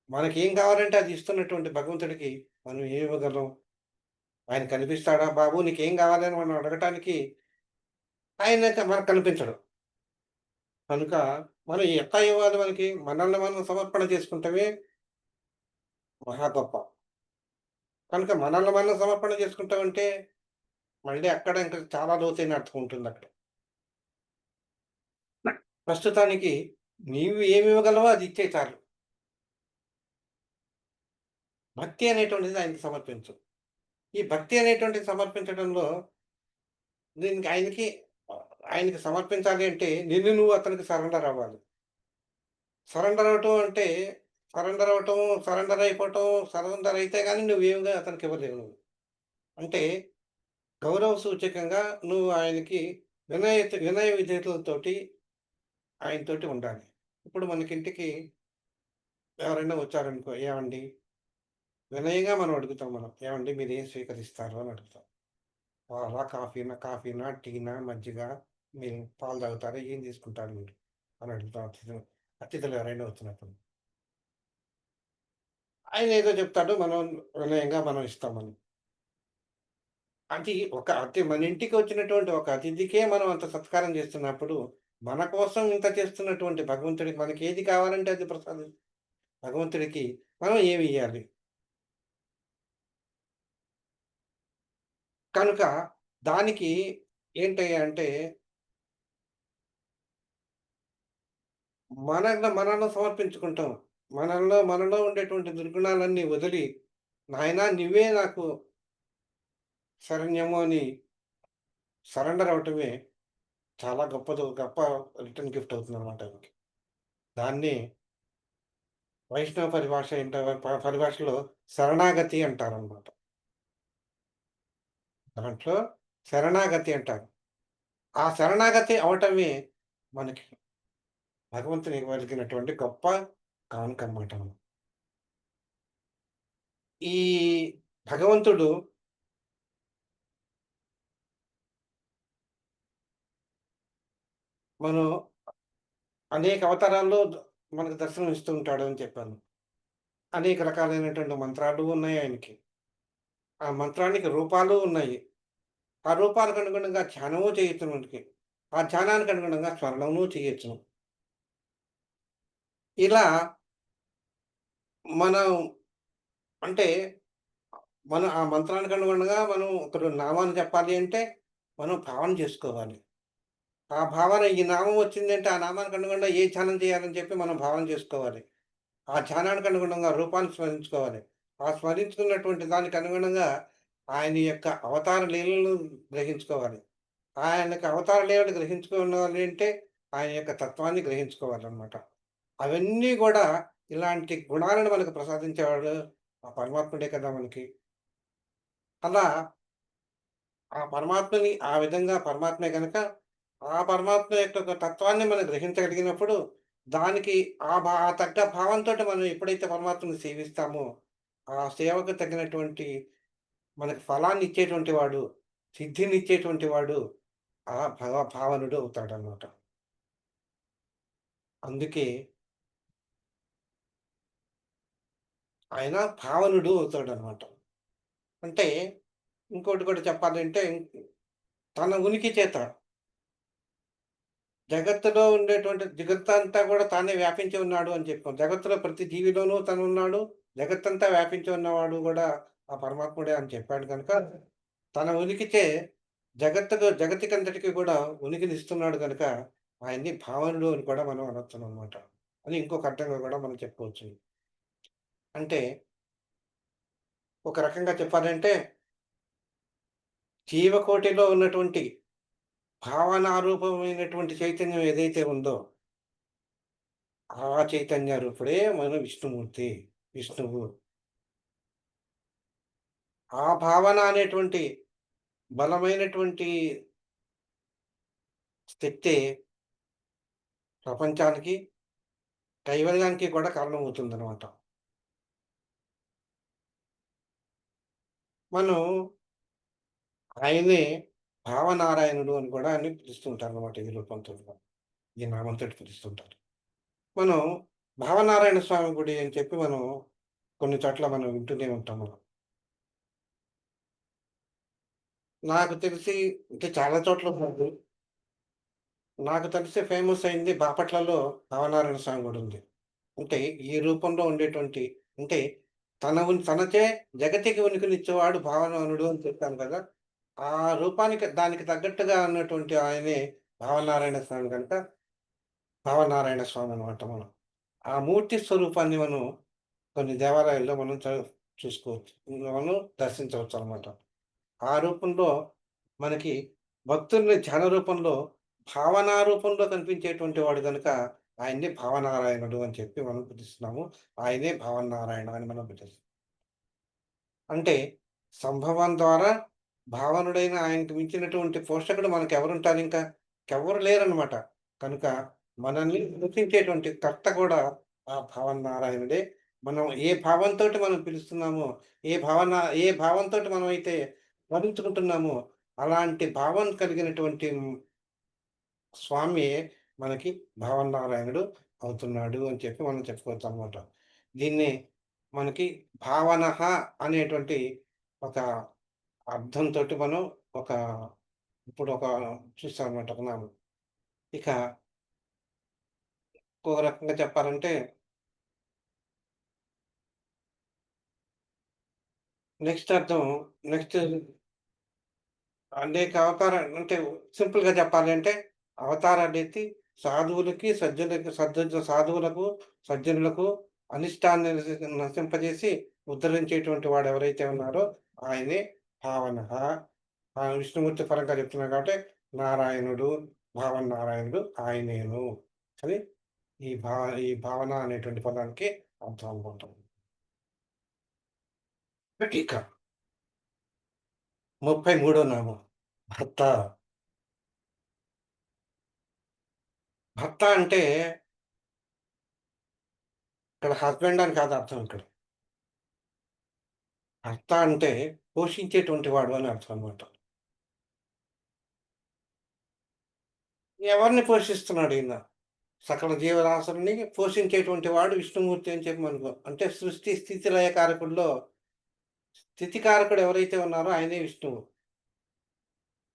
మనకేం కావాలంటే అది ఇస్తున్నటువంటి భగవంతుడికి మనం ఏమివ్వగలం? ఆయన కనిపిస్తాడా? బాబు నీకేం కావాలి అని మనం అడగటానికి ఆయనైతే మనకు కనిపించడు. కనుక మనం ఎట్లా ఇవ్వాలి మనకి? మనల్ని మనం సమర్పణ చేసుకుంటమే మహా గొప్ప. కనుక మనల్ని మనం సమర్పణ చేసుకుంటామంటే మళ్ళీ అక్కడ ఇంకా చాలా లోతైన అర్థం ఉంటుందక్కడ. ప్రస్తుతానికి నీవు ఏమివ్వగలవో అది ఇచ్చేయి చాలు. భక్తి అనేటువంటిది ఆయనకి సమర్పించు. ఈ భక్తి అనేటువంటిది సమర్పించడంలో దీనికి ఆయనకి సమర్పించాలి అంటే నిన్ను నువ్వు అతనికి సరెండర్ అవ్వాలి. సరెండర్ అవ్వటం అంటే సరెండర్ అయిపోవటం, సరెండర్ అయితే గాని నువ్వేమిగా అతనికి ఇవ్వలేవు నువ్వు. అంటే గౌరవ సూచకంగా నువ్వు ఆయనకి వినయ విధేయతలతోటి ఆయనతోటి ఉండాలి. ఇప్పుడు మనకింటికి ఎవరైనా వచ్చారనుకో, ఏవండీ వినయంగా మనం అడుగుతాం. ఏవండీ మీరేం స్వీకరిస్తారు అని అడుగుతాం. పాలా? కాఫీనా? టీనా? మజ్జిగ? మీరు పాలు తాగుతారా? ఏం తీసుకుంటారు మీరు? అని అడుగుతాం అతిథులు ఎవరైనా వచ్చినప్పుడు. ఆయన ఏదో చెప్తాడు. మనం వినయంగా మనం ఇస్తామని. మన ఇంటికి వచ్చినటువంటి ఒక అతిథికే మనం అంత సత్కారం చేస్తున్నప్పుడు, మన కోసం ఇంత చేస్తున్నటువంటి భగవంతుడికి మనకేది కావాలంటే అది భగవంతుడికి మనం ఏమియ్యాలి? కనుక దానికి ఏంటయ్యా అంటే, మనల్ని సమర్పించుకుంటాం. మనలో ఉండేటువంటి దుర్గుణాలన్నీ వదిలి, నాయనా నువ్వే నాకు శరణ్యము అని సరెండర్ అవ్వటమే చాలా గొప్ప రిటర్న్ గిఫ్ట్ అవుతుందనమాట ఆయనకి. దాన్ని వైష్ణవ పరిభాష పరిభాషలో శరణాగతి అంటారనమాట. దాంట్లో శరణాగతి అంటారు. ఆ శరణాగతి అవ్వటమే మనకి భగవంతుని ఇవ్వగలిగినటువంటి గొప్ప కానుకనమాట. ఈ భగవంతుడు మనం అనేక అవతారాల్లో మనకు దర్శనం ఇస్తూ ఉంటాడు అని చెప్పాను. అనేక రకాలైనటువంటి మంత్రాలు ఉన్నాయి ఆయనకి. ఆ మంత్రానికి రూపాలు ఉన్నాయి. ఆ రూపాలకు అనుగుణంగా ధ్యానము చేయొచ్చు మనకి. ఆ ధ్యానానికి అనుగుణంగా స్మరణము చేయొచ్చును. ఇలా మనం అంటే మనం ఆ మంత్రానికి అనుగుణంగా మనం ఒకరు నామాన్ని చెప్పాలి అంటే, మనం భావన చేసుకోవాలి. ఆ భావన ఈ నామం వచ్చిందంటే, ఆ నామానికి అనుగుణంగా ఏ ధ్యానం చేయాలని చెప్పి మనం భావన చేసుకోవాలి. ఆ ధ్యానానికి అనుగుణంగా రూపాన్ని స్మరించుకోవాలి. ఆ స్మరించుకున్నటువంటి దానికి అనుగుణంగా ఆయన యొక్క అవతార లీలలను గ్రహించుకోవాలి. ఆయనకి అవతార లీలలు గ్రహించుకోవాలి అంటే, ఆయన యొక్క తత్వాన్ని గ్రహించుకోవాలనమాట. అవన్నీ గూడా ఇలాంటి గుణాలను మనకు ప్రసాదించేవాడు ఆ పరమాత్ముడే కదా మనకి. అలా ఆ పరమాత్మని ఆ విధంగా పరమాత్మే గనక, ఆ పరమాత్మ యొక్క ఒక తత్వాన్ని మనం గ్రహించగలిగినప్పుడు, దానికి ఆ తగ్గ భావంతోటి మనం ఎప్పుడైతే పరమాత్మని సేవిస్తామో, ఆ సేవకు తగినటువంటి మనకు ఫలాన్నిచ్చేటువంటి వాడు, సిద్ధినిచ్చేటువంటి వాడు ఆ భావనుడు అవుతాడనమాట. అందుకే ఆయన భావనుడు అవుతాడనమాట. అంటే ఇంకోటి కూడా చెప్పాలంటే తన ఉనికి చేత జగత్తులో ఉండేటువంటి జగత్తంతా కూడా తానే వ్యాపించి ఉన్నాడు అని చెప్పాం. జగత్తులో ప్రతి జీవిలోనూ తనున్నాడు. జగత్తంతా వ్యాపించి ఉన్నవాడు గూడా ఆ పరమాత్ముడే అని చెప్పాడు గనుక, తన ఉనికిచే జగతికంతటికి కూడా ఉనికినిస్తున్నాడు గనుక, ఆయన్ని భావనుడు అని కూడా మనం అనొచ్చుననమాట. అని ఇంకొక అర్థంగా గూడా మనం చెప్పుకోవచ్చు. అంటే ఒక రకంగా చెప్పాలంటే, జీవకోటిలో ఉన్నటువంటి భావనారూపమైనటువంటి చైతన్యం ఏదైతే ఉందో ఆ చైతన్య రూపుడే మన విష్ణుమూర్తి. విష్ణువు. ఆ భావన అనేటువంటి బలమైనటువంటి శక్తే ప్రపంచానికి, కైవల్యానికి కూడా కారణమవుతుందనమాట. మనం ఆయన్నే భావనారాయణుడు అని కూడా అని పిలుస్తుంటారనమాట ఈ రూపంతోటి. ఈ నామంతోటి పిలుస్తుంటారు. మనం భావనారాయణ స్వామి గుడి అని చెప్పి మనం కొన్ని చోట్ల మనం వింటూనే ఉంటాం మనం. నాకు తెలిసి అంటే చాలా చోట్ల కాదు. నాకు తెలిసి ఫేమస్ అయింది బాపట్లలో భావనారాయణ స్వామి గుడుంది. అంటే ఈ రూపంలో ఉండేటువంటి అంటే తనచే జగతికి ఉనికినిచ్చేవాడు భావనానుడు అని చెప్పాను కదా! ఆ రూపానికి దానికి తగ్గట్టుగా ఉన్నటువంటి ఆయనే భావనారాయణ స్వామి గనుక భావనారాయణ స్వామి అనమాట మనం. ఆ మూర్తి స్వరూపాన్ని మనం కొన్ని దేవాలయాల్లో మనం చూసుకోవచ్చు. మనం దర్శించవచ్చనమాట. ఆ రూపంలో మనకి భక్తుల్ని ధ్యాన రూపంలో, భావనా రూపంలో కనిపించేటువంటి వాడు గనుక ఆయన్ని భావనారాయణుడు అని చెప్పి మనం పిలుస్తున్నాము. ఆయనే భావనారాయణ అని మనం పిలుస్తాం. అంటే సంభవం ద్వారా భావనుడైన ఆయనకు మించినటువంటి పోషకుడు మనకెవరుంటారింకా? ఇంకెవ్వరు లేరనమాట. కనుక మనల్ని పోషించేటువంటి కర్త కూడా ఆ భావనారాయణుడే. మనం ఏ భావంతోటి మనం పిలుస్తున్నామో, ఏ భావంతోటి మనమైతే స్మరించుకుంటున్నామో, అలాంటి భావం కలిగినటువంటి స్వామియే మనకి భావనారాయణుడు అవుతున్నాడు అని చెప్పి మనం చెప్పుకోవచ్చనమాట. దీన్ని మనకి భావనః అనేటువంటి ఒక అర్థంతోటి మనం ఒక ఇప్పుడొక చూసామన్నమాట ఒక నామం. ఇక ఇంకో రకంగా చెప్పాలంటే నెక్స్ట్ అర్థం నెక్స్ట్ అనేక అవతారాలు అంటే సింపుల్‌గా చెప్పాలంటే అవతారాలెత్తి సాధువులకి, సాధువులకు, సజ్జనులకు అనిష్టాన్ని నశింపజేసి ఉద్ధరించేటువంటి వాడెవరైతే ఉన్నారో ఆయనే భావనః. విష్ణుమూర్తి పరంగా చెప్తున్నా కాబట్టి నారాయణుడు, భావనారాయణుడు ఆయనేను అని ఈ భా ఈ భావన అనేటువంటి పదానికి అర్థం అనమాట. ఇక 33 నామం భర్త. భర్త అంటే ఇక్కడ హస్బెండ్ అని కాదు అర్థం ఇక్కడ. భర్త అంటే పోషించేటువంటి వాడు అని అర్థం అన్నమాట. ఎవరిని పోషిస్తున్నాడు ఈయన? సకల జీవరాశుల్ని పోషించేటువంటి వాడు విష్ణుమూర్తి అని చెప్పి మనకు అంటే సృష్టి స్థితి లయ కారకుల్లో స్థితి కారకుడు ఎవరైతే ఉన్నారో ఆయనే విష్ణువు.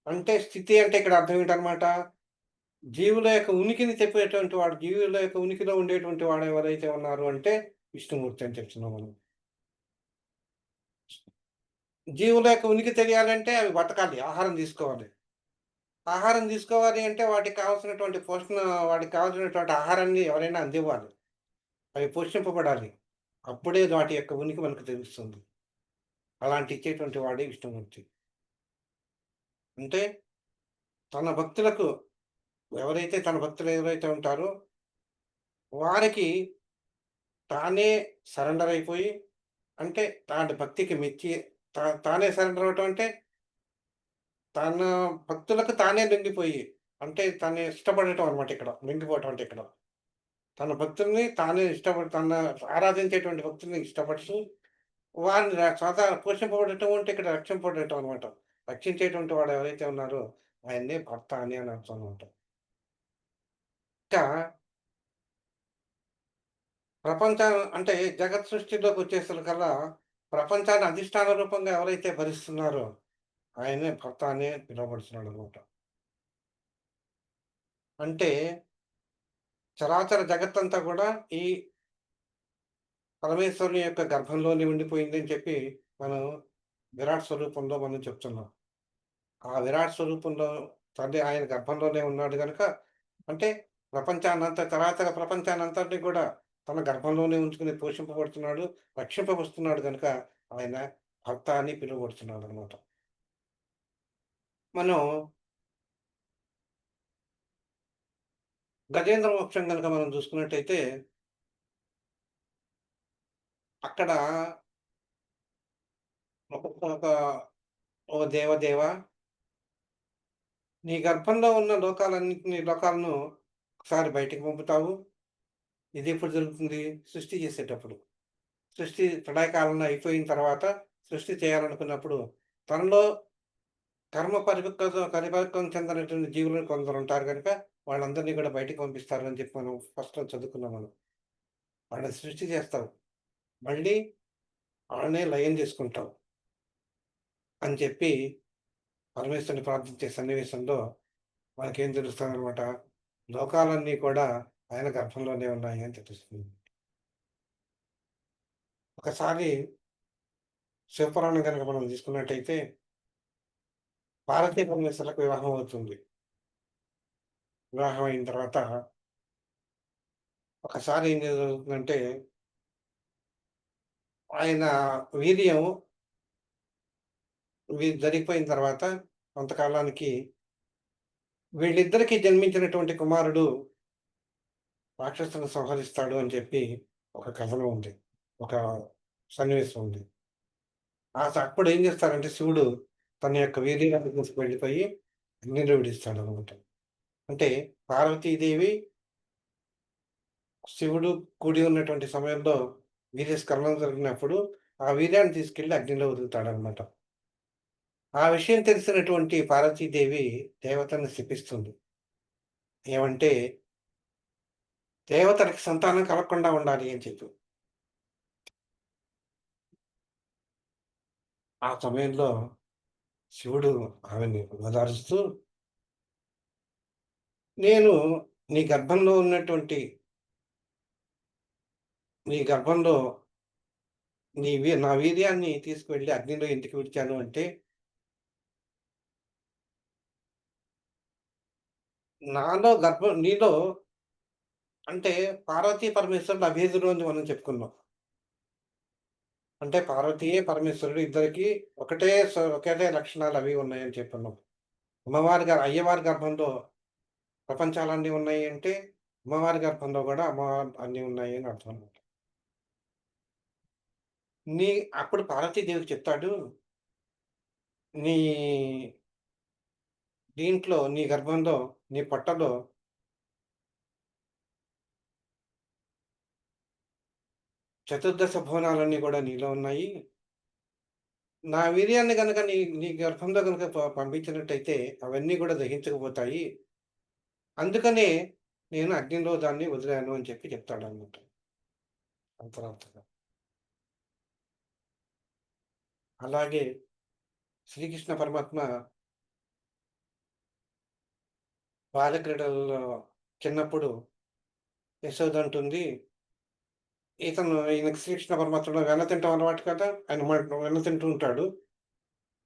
అంటే స్థితి అంటే ఇక్కడ అర్థం ఏంటన్నమాట? జీవుల యొక్క ఉనికిని చెప్పేటువంటి వాడు, జీవుల యొక్క ఉనికిలో ఉండేటువంటి వాడు ఎవరైతే ఉన్నారు అంటే విష్ణుమూర్తి అని చెప్తున్నాం మనం. జీవుల యొక్క ఉనికి తెలియాలంటే అవి బతకాలి. ఆహారం తీసుకోవాలి. ఆహారం తీసుకోవాలి అంటే వాటికి కావాల్సినటువంటి వాటికి కావాల్సినటువంటి ఆహారాన్ని ఎవరైనా అందివ్వాలి. అవి పోషింపబడాలి. అప్పుడే వాటి యొక్క ఉనికి మనకు తెలుస్తుంది. అలాంటి ఇచ్చేటువంటి వాడే విష్ణుమూర్తి. అంటే తన భక్తులు ఎవరైతే ఉంటారో వారికి తానే సరెండర్ అయిపోయి అంటే తాను భక్తికి మెచ్చి తానే సరెండర్ అవ్వటం అంటే తన భక్తులకు తానే లొంగిపోయి అంటే తను ఇష్టపడటం అన్నమాట ఇక్కడ. లొంగిపోవటం అంటే ఇక్కడ. తన భక్తుల్ని తానే ఆరాధించేటువంటి భక్తుల్ని ఇష్టపడుతూ వారిని పోషింపబడటం అంటే ఇక్కడ రక్షింపబడటం అన్నమాట. రక్షించేటువంటి వాడు ఎవరైతే ఉన్నారో ఆయన్నే భర్త అని అర్థం అనమాట. ఇంకా అంటే జగత్ సృష్టిలోకొచ్చేసరికల్లా ప్రపంచాన్ని అధిష్టాన రూపంగా ఎవరైతే భరిస్తున్నారో ఆయనే భర్త అనే పిలువబడుతున్నాడనమాట. అంటే చరాచర జగత్తంతా గూడా ఈ పరమేశ్వరుని యొక్క గర్భంలోనే ఉండిపోయిందని చెప్పి మనం విరాట్ స్వరూపంలో మనం చెప్తున్నాం. ఆ విరాట్ స్వరూపంలో తండ్రి ఆయన గర్భంలోనే ఉన్నాడు గనక అంటే చరాచర ప్రపంచాన్నంతటిని కూడా తన గర్భంలోనే ఉంచుకొని పోషింపబడుతున్నాడు, రక్షింపబడుతున్నాడు గనుక ఆయన భర్త అని పిలువబడుతున్నాడనమాట. మనం గజేంద్ర మోక్షం గనక మనం చూసుకున్నట్టయితే అక్కడ ఒక "ఓ దేవదేవ నీ గర్భంలో ఉన్న లోకాలను ఒకసారి బయటికి పంపుతావు. ఇదెప్పుడు జరుగుతుంది? సృష్టి చేసేటప్పుడు. సృష్టి ప్రళయకాలంలో అయిపోయిన తర్వాత సృష్టి చేయాలనుకున్నప్పుడు తనలో పరిపక్వం చెందనటువంటి జీవులు కొందరుంటారు గనుక వాళ్ళందరినీ కూడా బయటికి పంపిస్తారు అని చెప్పి మనం ఫస్ట్‌లో చదువుకున్నాం మనం. వాళ్ళని సృష్టి చేస్తావు. మళ్ళీ వాళ్ళనే లయం చేసుకుంటావు అని చెప్పి పరమేశ్వరుని ప్రార్థించే సన్నివేశంలో మనకేం తెలుస్తదనమాట, లోకాలన్నీ కూడా ఆయన గర్భంలోనే ఉన్నాయి అని తెలుస్తుంది. ఒకసారి శివపురాణం గనుక మనం తీసుకున్నట్టయితే పార్వతీ పరమేశ్వరులకు వివాహం అవుతుంది. వివాహం అయిన తర్వాత ఒకసారి ఏం జరుగుతుందంటే, ఆయన వీర్యం జరిగిపోయిన తర్వాత కొంతకాలానికి వీళ్ళిద్దరికీ జన్మించినటువంటి కుమారుడు రాక్షసులను సంహరిస్తాడు అని చెప్పి ఒక కథనం ఉంది. ఒక సన్నివేశం ఉంది. అప్పుడు ఏం చేస్తారంటే శివుడు తన యొక్క వీర్యాన్ని తీసుకెళ్ళిపోయి అగ్నిలో విడిస్తాడనమాట. అంటే పార్వతీదేవి, శివుడు కూడి ఉన్నటువంటి సమయంలో వీర్యస్ఖలనం జరిగినప్పుడు ఆ వీర్యాన్ని తీసుకెళ్ళి అగ్నిలో వదులుతాడనమాట. ఆ విషయం తెలిసినటువంటి పార్వతీదేవి దేవతలను శపిస్తుంది. ఏమంటే, దేవతలకి సంతానం కలగకుండా ఉండాలి అని చెప్పి. ఆ సమయంలో శివుడు ఆమెని ఓదారుస్తూ, "నేను నీ గర్భంలో ఉన్నటువంటి నీ గర్భంలో నా వీర్యాన్ని తీసుకువెళ్ళి అగ్నిలో ఎందుకు విడిచాను అంటే, నీలో అంటే పార్వతీ పరమేశ్వరులు అభేదులు అని మనం చెప్పుకున్నాం. అంటే పార్వతీయే పరమేశ్వరుడు ఇద్దరికీ ఒకటే లక్షణాలు అవి ఉన్నాయని చెప్పుకున్నాం. అయ్యవారి గర్భంలో ప్రపంచాలన్నీ ఉన్నాయి అంటే, అమ్మవారి గర్భంలో గూడా అన్నీ ఉన్నాయి అని అర్థం అన్నమాట. నీ అప్పుడు పార్వతీదేవికి చెప్తాడు, "నీ నీ గర్భంలో, నీ పొట్టలో చతుర్దశ భువనాలన్నీ గూడా నీలో ఉన్నాయి. నా వీర్యాన్ని గనక నీ నీ గర్భంలో గనక పంపించినట్టయితే అవన్నీ గూడా దహించకపోతాయి. అందుకనే నేను అగ్నిలో దాన్ని వదిలాను" అని చెప్పి చెప్తాడన్నమాట అంతరార్థంగా. అలాగే శ్రీకృష్ణ పరమాత్మ బాలక్రీడల్లో చిన్నప్పుడు యశోద అంటుంది, ఈయనకి శ్రీకృష్ణ పరమాత్ముడు వెన్న తినటం అలవాటు కదా! ఆయన వెన్న తింటూ ఉంటాడు.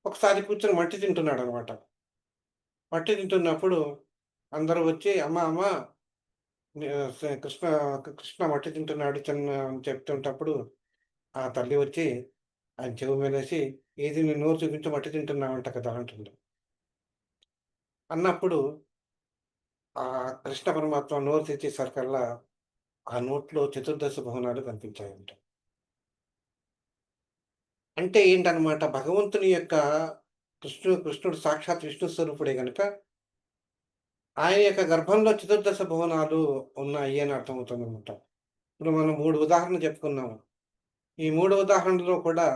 ఒకసారి కూర్చొని మట్టి తింటున్నాడనమాట. మట్టి తింటున్నప్పుడు అందరూ వచ్చి "అమ్మ, అమ్మ నీ కృష్ణ కృష్ణ మట్టి తింటున్నాడు అని చెప్తుంటప్పుడు ఆ తల్లి వచ్చి ఆయన చెవి మీదేసి, "ఏది నీ నోరు చూపించు మట్టి తింటున్నావంట కదా!" అంటుంది. అన్నప్పుడు కృష్ణ పరమాత్మ నోరు తెరిచేసరికల్లా ఆ నోట్లో చతుర్దశ భువనాలు కనిపించాయంట. అంటే ఏంటనమాట భగవంతుని యొక్క కృష్ణుడు సాక్షాత్ విష్ణు స్వరూపుడే గనక, ఆయన యొక్క గర్భంలో చతుర్దశ భువనాలు ఉన్నాయి అని అర్థమవుతుందనమాట. ఇప్పుడు మనం 3 ఉదాహరణలు చెప్పుకున్నాము. ఈ 3 ఉదాహరణలో కూడా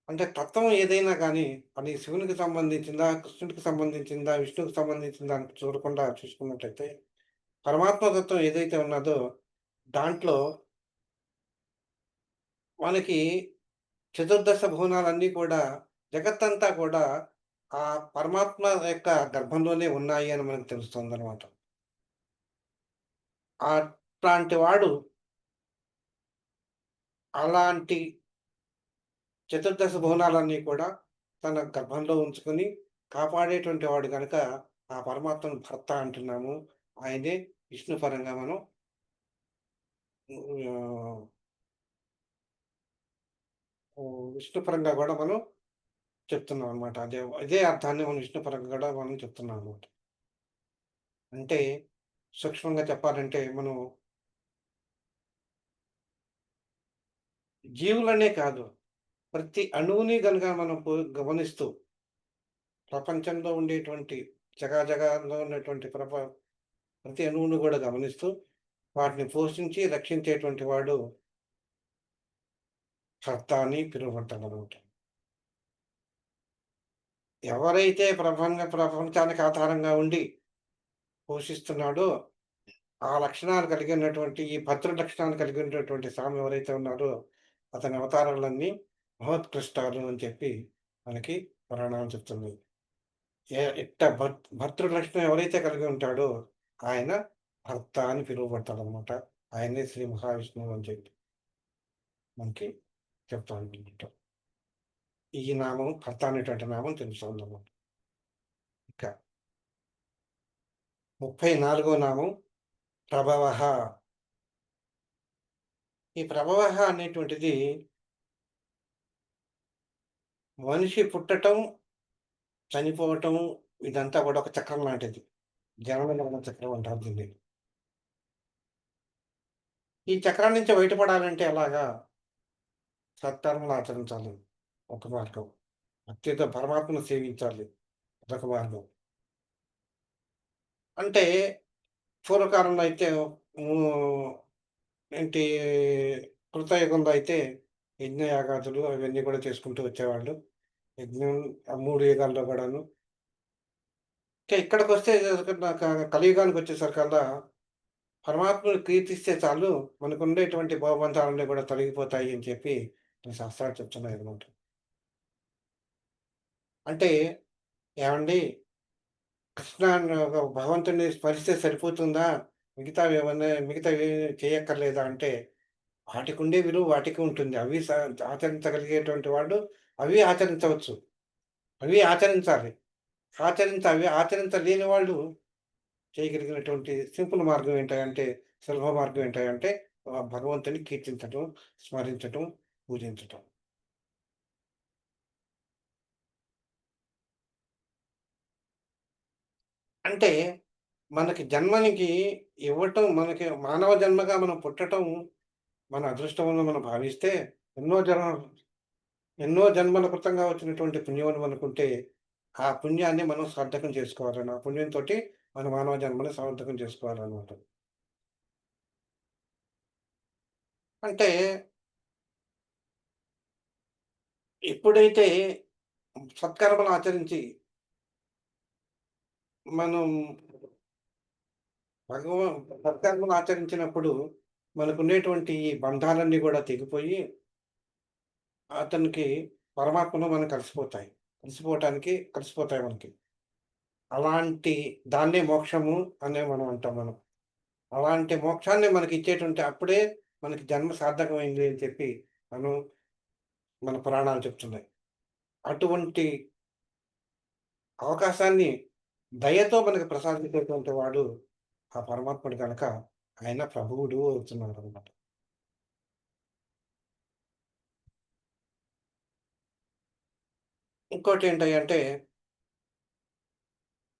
అంటే తత్వం ఏదైనా గానీ, అది శివునికి సంబంధించిందా, కృష్ణుడికి సంబంధించిందా, విష్ణువుకి సంబంధించిందా అని చూడకుండా చూసుకున్నట్టయితే, పరమాత్మ తత్వం ఏదైతే ఉన్నదో, దాంట్లో మనకి చతుర్దశ భువనాలన్నీ కూడా జగత్తంతా కూడా ఆ పరమాత్మ యొక్క గర్భంలోనే ఉన్నాయి అని మనకు తెలుస్తుందనమాట. అట్లాంటి వాడు అలాంటి చతుర్దశ భువనాలన్నీ కూడా తన గర్భంలో ఉంచుకొని కాపాడేటువంటి వాడు గనక ఆ పరమాత్మను భర్త అంటున్నాము. ఆయనే విష్ణు పరంగా మనం ఆహ్, విష్ణు పరంగా గూడా మనం చెప్తున్నాం అనమాట. ఇదే అర్థాన్ని మనం విష్ణు పరంగా గూడా మనం చెప్తున్నాం అనమాట. అంటే సూక్ష్మంగా చెప్పాలంటే మనం జీవులనే కాదు, ప్రతి అణువుని గనుక మనం గమనిస్తూ ప్రపంచంలో ఉండేటువంటి జగాజగాల్లో ఉన్నటువంటి ప్రతి అణువును గూడా గమనిస్తూ వాటిని పోషించి రక్షించేటువంటి వాడు కర్త అని పిలువబడతాడనమాట. ఎవరైతే ప్రపంచానికి ఆధారంగా ఉండి పోషిస్తున్నాడో, ఆ లక్షణాలు కలిగినటువంటి ఈ భద్ర లక్షణాలు కలిగినటువంటి స్వామి ఎవరైతే ఉన్నారో, అతని అవతారాలన్నీ మహోత్కృష్టాలు అని చెప్పి మనకి పురాణాలు చెప్తుంది. ఇట్ట భర్తృ లక్షణం ఎవరైతే కలిగి ఉంటాడో, ఆయన భర్త అని పిలువబడతాడనమాట. ఆయనే శ్రీ మహావిష్ణువు అని చెప్పి మనకి చెప్తా ఉంటుందన్నమాట. ఈ నామం భర్త అనేటువంటి నామం తెలుస్తోందన్నమాట. ఇక 34 నామం ప్రభవః. ఈ ప్రభవః అనేటువంటిది మనిషి పుట్టటం, చనిపోవటం ఇదంతా కూడా ఒక చక్రం లాంటిది. జనన మరణ చక్రం అంటారు దీన్ని. ఈ చక్రం నుంచి బయటపడాలంటే ఎలాగా? సత్కర్మలు ఆచరించాలి ఒక మార్గం. అత్యంత పరమాత్మను సేవించాలి అదొక మార్గం. అంటే పూర్వకాలంలో అయితే హ్మ్, ఏంటి కృతయుగంలో అయితే యజ్ఞయాగాదులు అవన్నీ కూడా చేసుకుంటూ వచ్చేవాళ్ళు. యజ్ఞం ఆ 3 యుగాల్లో కూడాను. ఇక్కడికొస్తే కలియుగానికొచ్చేసరికల్లా పరమాత్మను కీర్తిస్తే చాలు మనకుండేటువంటి భవబంధాలన్నీ కూడా తొలగిపోతాయి అని చెప్పి మన శాస్త్రాలు చెప్తున్నాయన్నమాట. అంటే ఏవండీ కృష్ణ భగవంతుడిని స్మరిస్తే సరిపోతుందా? మిగతావి చేయక్కర్లేదా అంటే వాటికుండే విలువ వాటికి ఉంటుంది. అవి ఆచరించగలిగేటువంటి వాళ్ళు అవి ఆచరించవచ్చు. అవి ఆచరించాలి. అవి ఆచరించలేని వాళ్ళు చేయగలిగినటువంటి సింపుల్ మార్గం ఏంటంటే, సులభ మార్గం ఏంటంటే భగవంతుని కీర్తించటం, స్మరించటం, పూజించటం. అంటే మనకి జన్మనికి ఇవ్వటం మనకి మానవ జన్మగా మనం పుట్టటం మన అదృష్టంగా మనం భావిస్తే ఎన్నో జన్మ ఎన్నో జన్మల కృతంగా వచ్చినటువంటి పుణ్యం అని అనుకుంటే, ఆ పుణ్యాన్ని మనం సార్థకం చేసుకోవాలని, ఆ పుణ్యంతోటి మన మానవ జన్మని సార్థకం చేసుకోవాలనమాట. అంటే ఎప్పుడైతే సత్కర్మలు ఆచరించి మనం భగవ సత్కర్మలు ఆచరించినప్పుడు మనకుండేటువంటి ఈ బంధాలన్నీ గూడా తెగిపోయి, అతనికి పరమాత్మలో మనం కలిసిపోతాయి మనకి. అలాంటి దాన్నే మోక్షము అనే మనం అంటాం మనం. అలాంటి మోక్షాన్ని మనకిచ్చేటువంటి అప్పుడే మనకి జన్మ సార్థకమైంది అని చెప్పి మనం మన పురాణాలు చెప్తున్నాయి. అటువంటి అవకాశాన్ని దయతో మనకు ప్రసాదించేటువంటి వాడు ఆ పరమాత్ముడు గనక ఆయన ప్రభువుడు అవుతున్నాడనమాట. ఇంకోటేంటయ్యంటే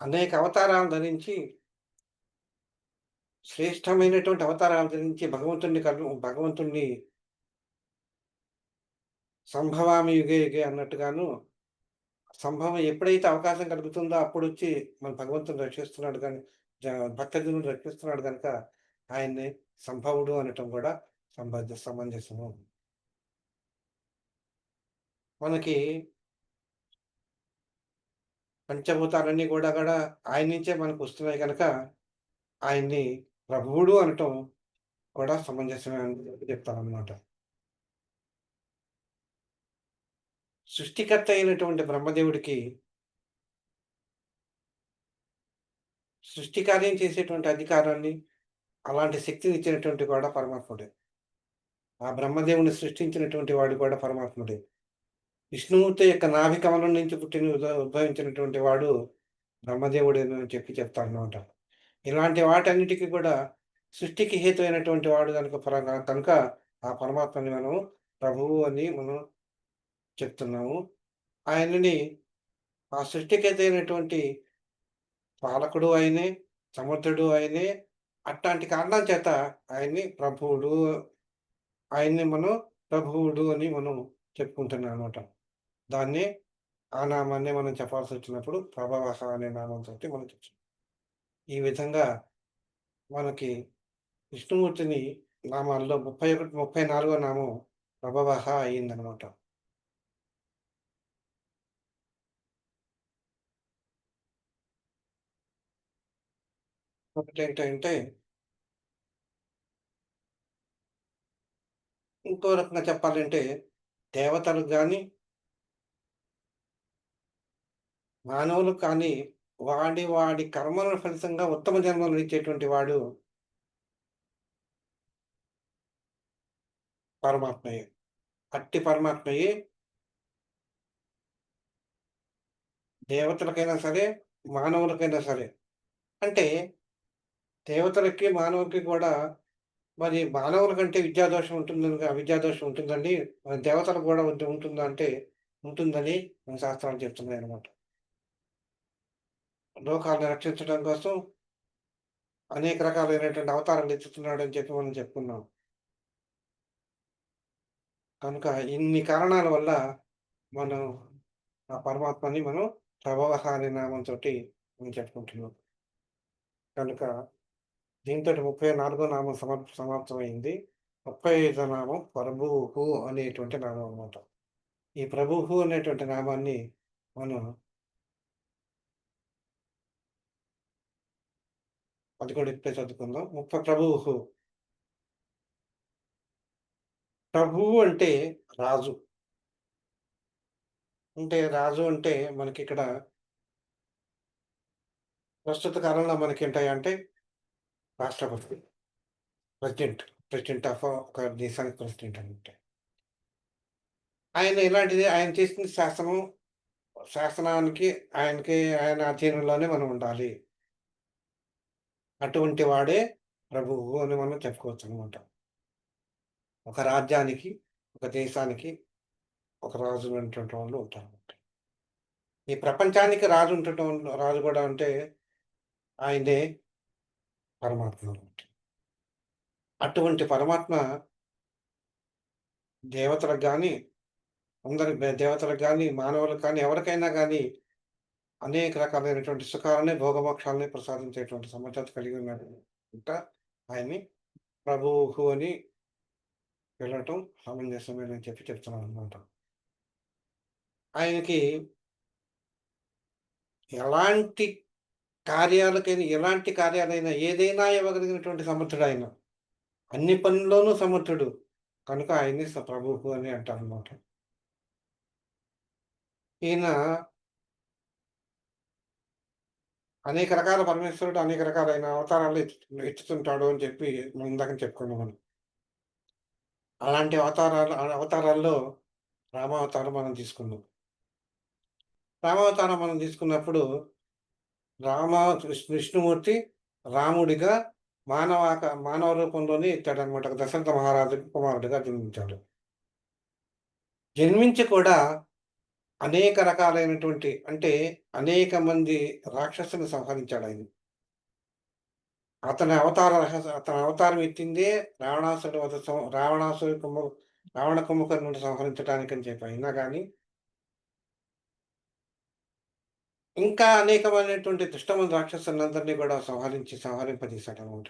అనేక అవతారాలు ధరించి శ్రేష్టమైనటువంటి అవతారాలు ధరించి భగవంతుడిని సంభవామి యుగే యుగే అన్నట్టుగాను సంభవం ఎప్పుడైతే అవకాశం కలుగుతుందో అప్పుడొచ్చి మన భగవంతుడిని రక్షిస్తున్నాడు గాని భక్తజనులను రక్షిస్తున్నాడు గనక ఆయన్ని సంభవుడు అనటం కూడా సమంజసము. మనకి పంచభూతాలన్నీ గూడా ఆయన నుంచే మనకొస్తున్నాయి గనక, ఆయన్ని ప్రభువుడు అనటం కూడా సమంజసమే అని చెప్తాననమాట. సృష్టికర్త అయినటువంటి బ్రహ్మదేవుడికి సృష్టి కార్యం చేసేటువంటి అధికారాన్ని, అలాంటి శక్తినిచ్చినటువంటి కూడా పరమాత్ముడే. ఆ బ్రహ్మదేవుడిని సృష్టించినటువంటి వాడు కూడా పరమాత్ముడే. విష్ణుమూర్తి యొక్క నాభి కమలం నుంచి పుట్టిన ఉద్భవించినటువంటి వాడు బ్రహ్మదేవుడేనని చెప్తాడనమాట. ఇలాంటి వాటన్నిటికి కూడా సృష్టికి హేతు అయినటువంటి వాడు గనుక కనుక ఆ పరమాత్మని మనం ప్రభువు అని మనం చెప్తున్నాము. ఆయనని ఆ సృష్టికర్త అయినటువంటి పాలకుడు ఆయనే, సమర్థుడు ఆయనే. అట్టాంటి కారణం చేత ఆయన్ని ప్రభువుడు, ఆయన్ని మనం ప్రభువుడు అని మనం చెప్పుకుంటున్నామనమాట. దాన్నే ఆ నామాన్నే మనం చెప్పాల్సొచ్చినప్పుడు ప్రభవః అనే నామంతోటి మనం చెప్తాం. ఈ విధంగా మనకి విష్ణుమూర్తిని నామాల్లో 31, 34 నామం ప్రభవః అయిందనమాట. ఒకటేంటంటే ఇంకో రకంగా చెప్పాలంటే దేవతలకు గాని, మానవులకు కానీ వాడి కర్మల ఫలితంగా ఉత్తమ జన్మలనిచ్చేటువంటి వాడు పరమాత్మయే. అట్టి పరమాత్మయే దేవతలకైనా సరే, మానవులకైనా సరే. అంటే దేవతలకి, మానవులకి కూడా మరి మానవుల కంటే విద్యాదోషం ఉంటుందండి. మరి దేవతలకు కూడా ఉంటుందా అంటే ఉంటుందని మన శాస్త్రాలు చెప్తున్నాయన్నమాట. లోకాలను రక్షించడం కోసం అనేక రకాలైనటువంటి అవతారాలు ఎత్తుతున్నాడని చెప్పి మనం చెప్పుకున్నాం. కనుక ఇన్ని కారణాల వల్ల మనం ఆ పరమాత్మని మనం ప్రభవః అనే నామంతోటి మనం చెప్పుకుంటున్నాం. కనుక దీనితోటి 34 నామం సమాప్తమైంది. 35 నామం ప్రభువు అనేటువంటి నామం అన్నమాట. ఈ ప్రభువు అనేటువంటి నామాన్ని మనం అది కూడా ఇప్పుడే చదువుకుందాం. ప్రభువు. ప్రభువు అంటే రాజు. అంటే రాజు అంటే మనకిక్కడ ప్రస్తుత కాలంలో మనకేంటంటే రాష్ట్రపతి, ప్రెసిడెంట్. ప్రెసిడెంట్ ఆఫ్ ఒక దేశానికి ప్రెసిడెంట్ అన్నమాట. ఆయన చేసిన శాసనానికి ఆయన అధీనంలోనే మనం ఉండాలి. అటువంటి వాడే ప్రభువు అని మనం చెప్పుకోవచ్చనమాట. ఒక రాజ్యానికి, ఒక దేశానికి ఒక రాజు అనేటువంటి వాళ్ళు ఉంటారన్నమాట. ఈ ప్రపంచానికి రాజు కూడా అంటే ఆయనే పరమాత్మ అన్నమాట. అటువంటి పరమాత్మ దేవతలకు గాని, దేవతలకు గాని, మానవులకు కానీ, ఎవరికైనా గాని అనేక రకాలైనటువంటి సుఖాలని, భోగమోక్షాలని ప్రసాదించేటువంటి సమర్థత కలిగి ఉన్నాడు. ఇంకా ఆయన్ని ప్రభువు అని పిలవటం సమంజసమేనని చెప్పి చెప్తున్నాననమాట. ఆయనకి ఎలాంటి ఎలాంటి కార్యాలైనా ఏదైనా ఇవ్వగలిగినటువంటి సమర్థుడాయన. అన్ని పనుల్లోనూ సమర్థుడు. కనుక ఆయన్ని ప్రభువు అని అంటారనమాట. ఈయన అనేక రకాల పరమేశ్వరుడు అనేక రకాలైన అవతారాలు ఎత్తుతుంటాడు అని చెప్పి మనం ఇందాక చెప్పుకున్నాం మనం. అలాంటి అవతారాల్లో రామావతారం మనం తీసుకున్నాం. రామావతారం మనం తీసుకున్నప్పుడు రామ విష్ణుమూర్తి రాముడిగా మానవ రూపంలోనే ఎత్తాడనమాట. దశరథ మహారాజుకి కుమారుడిగా జన్మించాడు. జన్మించి కూడా అనేక రకాలైనటువంటి అంటే అనేక మంది రాక్షసులను సంహరించాడాయన. అతని అవతారం ఎత్తిందే రావణాసురుడి వధ సం రావణాసురుడి కుంభ రావణ కుంభకర్ణుడిని సంహరించడానికని చెప్పి. అయినా గాని ఇంకా అనేకమైనటువంటి దుష్టమైన రాక్షసులందరినీ కూడా సంహరింపజేశాడనమాట.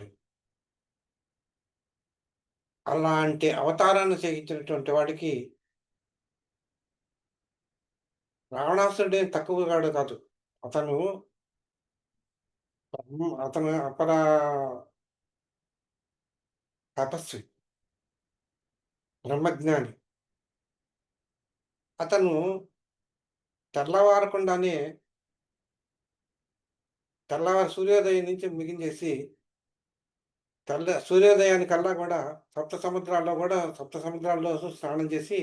అలాంటి అవతారాన్ని చేయించినటువంటి వాడికి రావణాసురుడేం తక్కువగాడు కాదు. అతను అతను తపస్వి, బ్రహ్మజ్ఞాని. అతను తెల్లవారకుండానే సూర్యోదయం నుంచి ముగించేసి సూర్యోదయానికల్లా గూడా సప్త సముద్రాల్లో స్నానం చేసి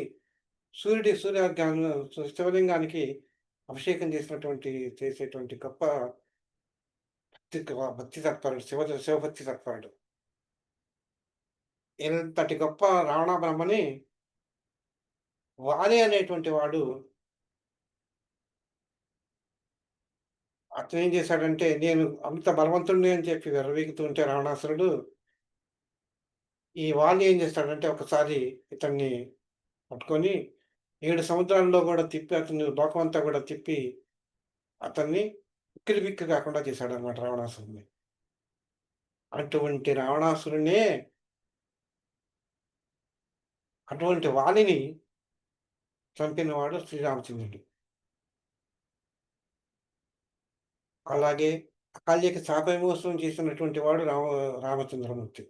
సూర్యాగ్ని శివలింగానికి అభిషేకం చేసేటువంటి గొప్ప భక్తి తత్పరుడు. శివభక్తి తత్పరుడు. ఇంతటి గొప్ప రావణ బ్రహ్మని వాలి అనేటువంటి వాడు అతనేం చేశాడంటే, నేను అంత బలవంతుడిని అని చెప్పి విర్రవీగుతూ ఉంటే రావణాసురుడు, ఈ వాలి ఏం చేస్తాడంటే ఒకసారి ఇతన్ని పట్టుకొని 7 సముద్రాల్లో గూడా తిప్పి అతన్ని లోకమంతా గూడా తిప్పి అతన్ని ఉక్కిరిబిక్కిరి కాకుండా చేశాడన్నమాట రావణాసురుడిని. అటువంటి రావణాసురుడినే అటువంటి వాలిని చంపినవాడు శ్రీరామచంద్రుడు. అలాగే అకాల్యకి శాప విమోచనం చేసినటువంటి వాడు రామచంద్రమూర్తి.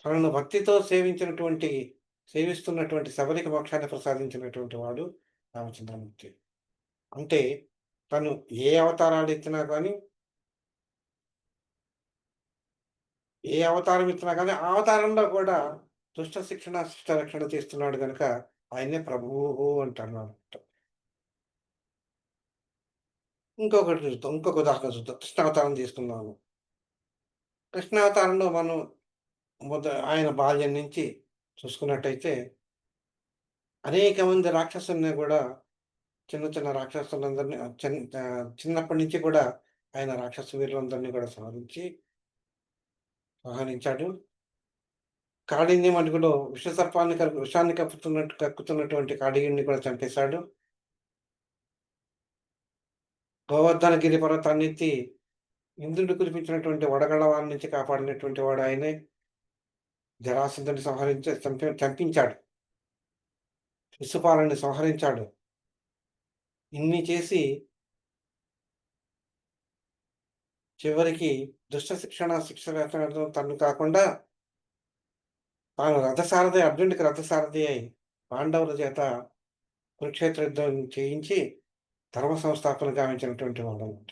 తనను భక్తితో సేవిస్తున్నటువంటి శబరికి మోక్షాన్ని ప్రసాదించినటువంటి వాడు రామచంద్రమూర్తి. అంటే తను ఏ అవతారాలు ఎత్తినా గాని, ఏ అవతారం ఎత్తినా గాని, ఆ అవతారంలో కూడా దుష్ట శిక్షణ, శిష్ట రక్షణ చేస్తున్నాడు గనుక ఆయన్నే ప్రభువు అంటున్నారన్నమాట. ఇంకొక ఉదాహరణ చూద్దాం. కృష్ణావతారం తీసుకుందాము. కృష్ణావతారంలో మనం ఆయన బాల్యం నుంచి చూసుకున్నట్టయితే అనేక మంది రాక్షసుల్ని గూడా చిన్న రాక్షసులందరిని చిన్నప్పటి నుంచి కూడా ఆయన రాక్షస వీరులందరినీ కూడా సంహరించాడు. కాళింది మడుగులో విషాన్ని కక్కుతున్నటువంటి కాళీయుడిని కూడా చంపేశాడు. గోవర్ధనగిరి పర్వతాన్నెత్తి ఇంద్రుడు కురిపించినటువంటి వడగళ్ల నుంచి కాపాడినటువంటి వాడు ఆయనే. జరాసంధుడిని చంపించాడు. శిశుపాలుని సంహరించాడు. ఇన్ని చేసి చివరికి శిక్షణ తను కాకుండా తాను అర్జునుడికి రథసారథి అయి పాండవుల చేత కురుక్షేత్ర యుద్ధం చేయించి ధర్మ సంస్థాపన గావించినటువంటి వాడనమాట.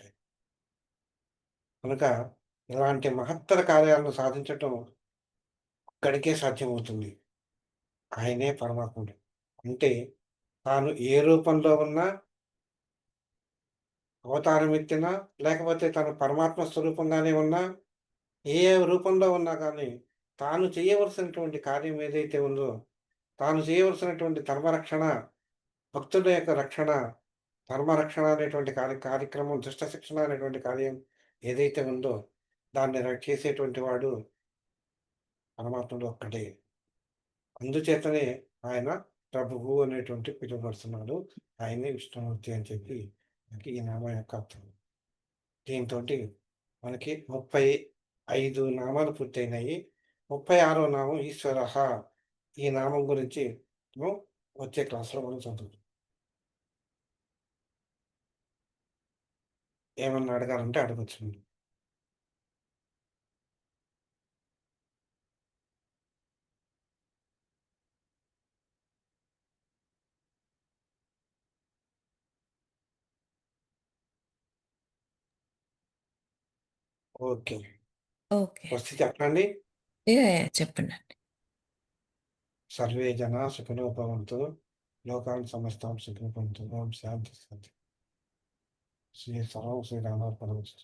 కనుక ఇలాంటి మహత్తర కార్యాలను సాధించటం ఒక్కడికే సాధ్యమవుతుంది. ఆయనే పరమాత్ముడు. అంటే తాను ఏ రూపంలో ఉన్నా, అవతారం ఎత్తినా, లేకపోతే తను పరమాత్మ స్వరూపంగానే ఉన్నా, ఏ రూపంలో ఉన్నా కానీ, తాను చేయవలసినటువంటి కార్యం ఏదైతే ఉందో, తాను చేయవలసినటువంటి ధర్మరక్షణ, భక్తుల యొక్క రక్షణ, ధర్మరక్షణ అనేటువంటి కార్యక్రమం, దుష్ట శిక్షణ అనేటువంటి కార్యం ఏదైతే ఉందో, దాన్ని చేసేటువంటి వాడు పరమాత్ముడు ఒక్కడే. అందుచేతనే ఆయన ప్రభువు అనేటువంటి పిలువబడుతున్నాడు. ఆయనే విష్ణుమూర్తి అని చెప్పి మనకి ఈ నామం యొక్క అర్థం. దీనితోటి మనకి 35 నామాలు పూర్తయినాయి. 36వ నామం ఈశ్వరః. ఈ నామం గురించి వచ్చే క్లాస్‌లో మనం చదువుదాం. ఏమన్నా అడగాలంటే అడగొచ్చండి. ఓకే. ఓకే. ఫస్ట్ చెప్పండి. చెప్పండండి. సర్వే జనా సుఖినో భవంతు. లోకాన్ సమస్తాం సుఖినో భవంతు. ఓం శాంతి శాంతి. శ్రీరామార్పణమస్తు.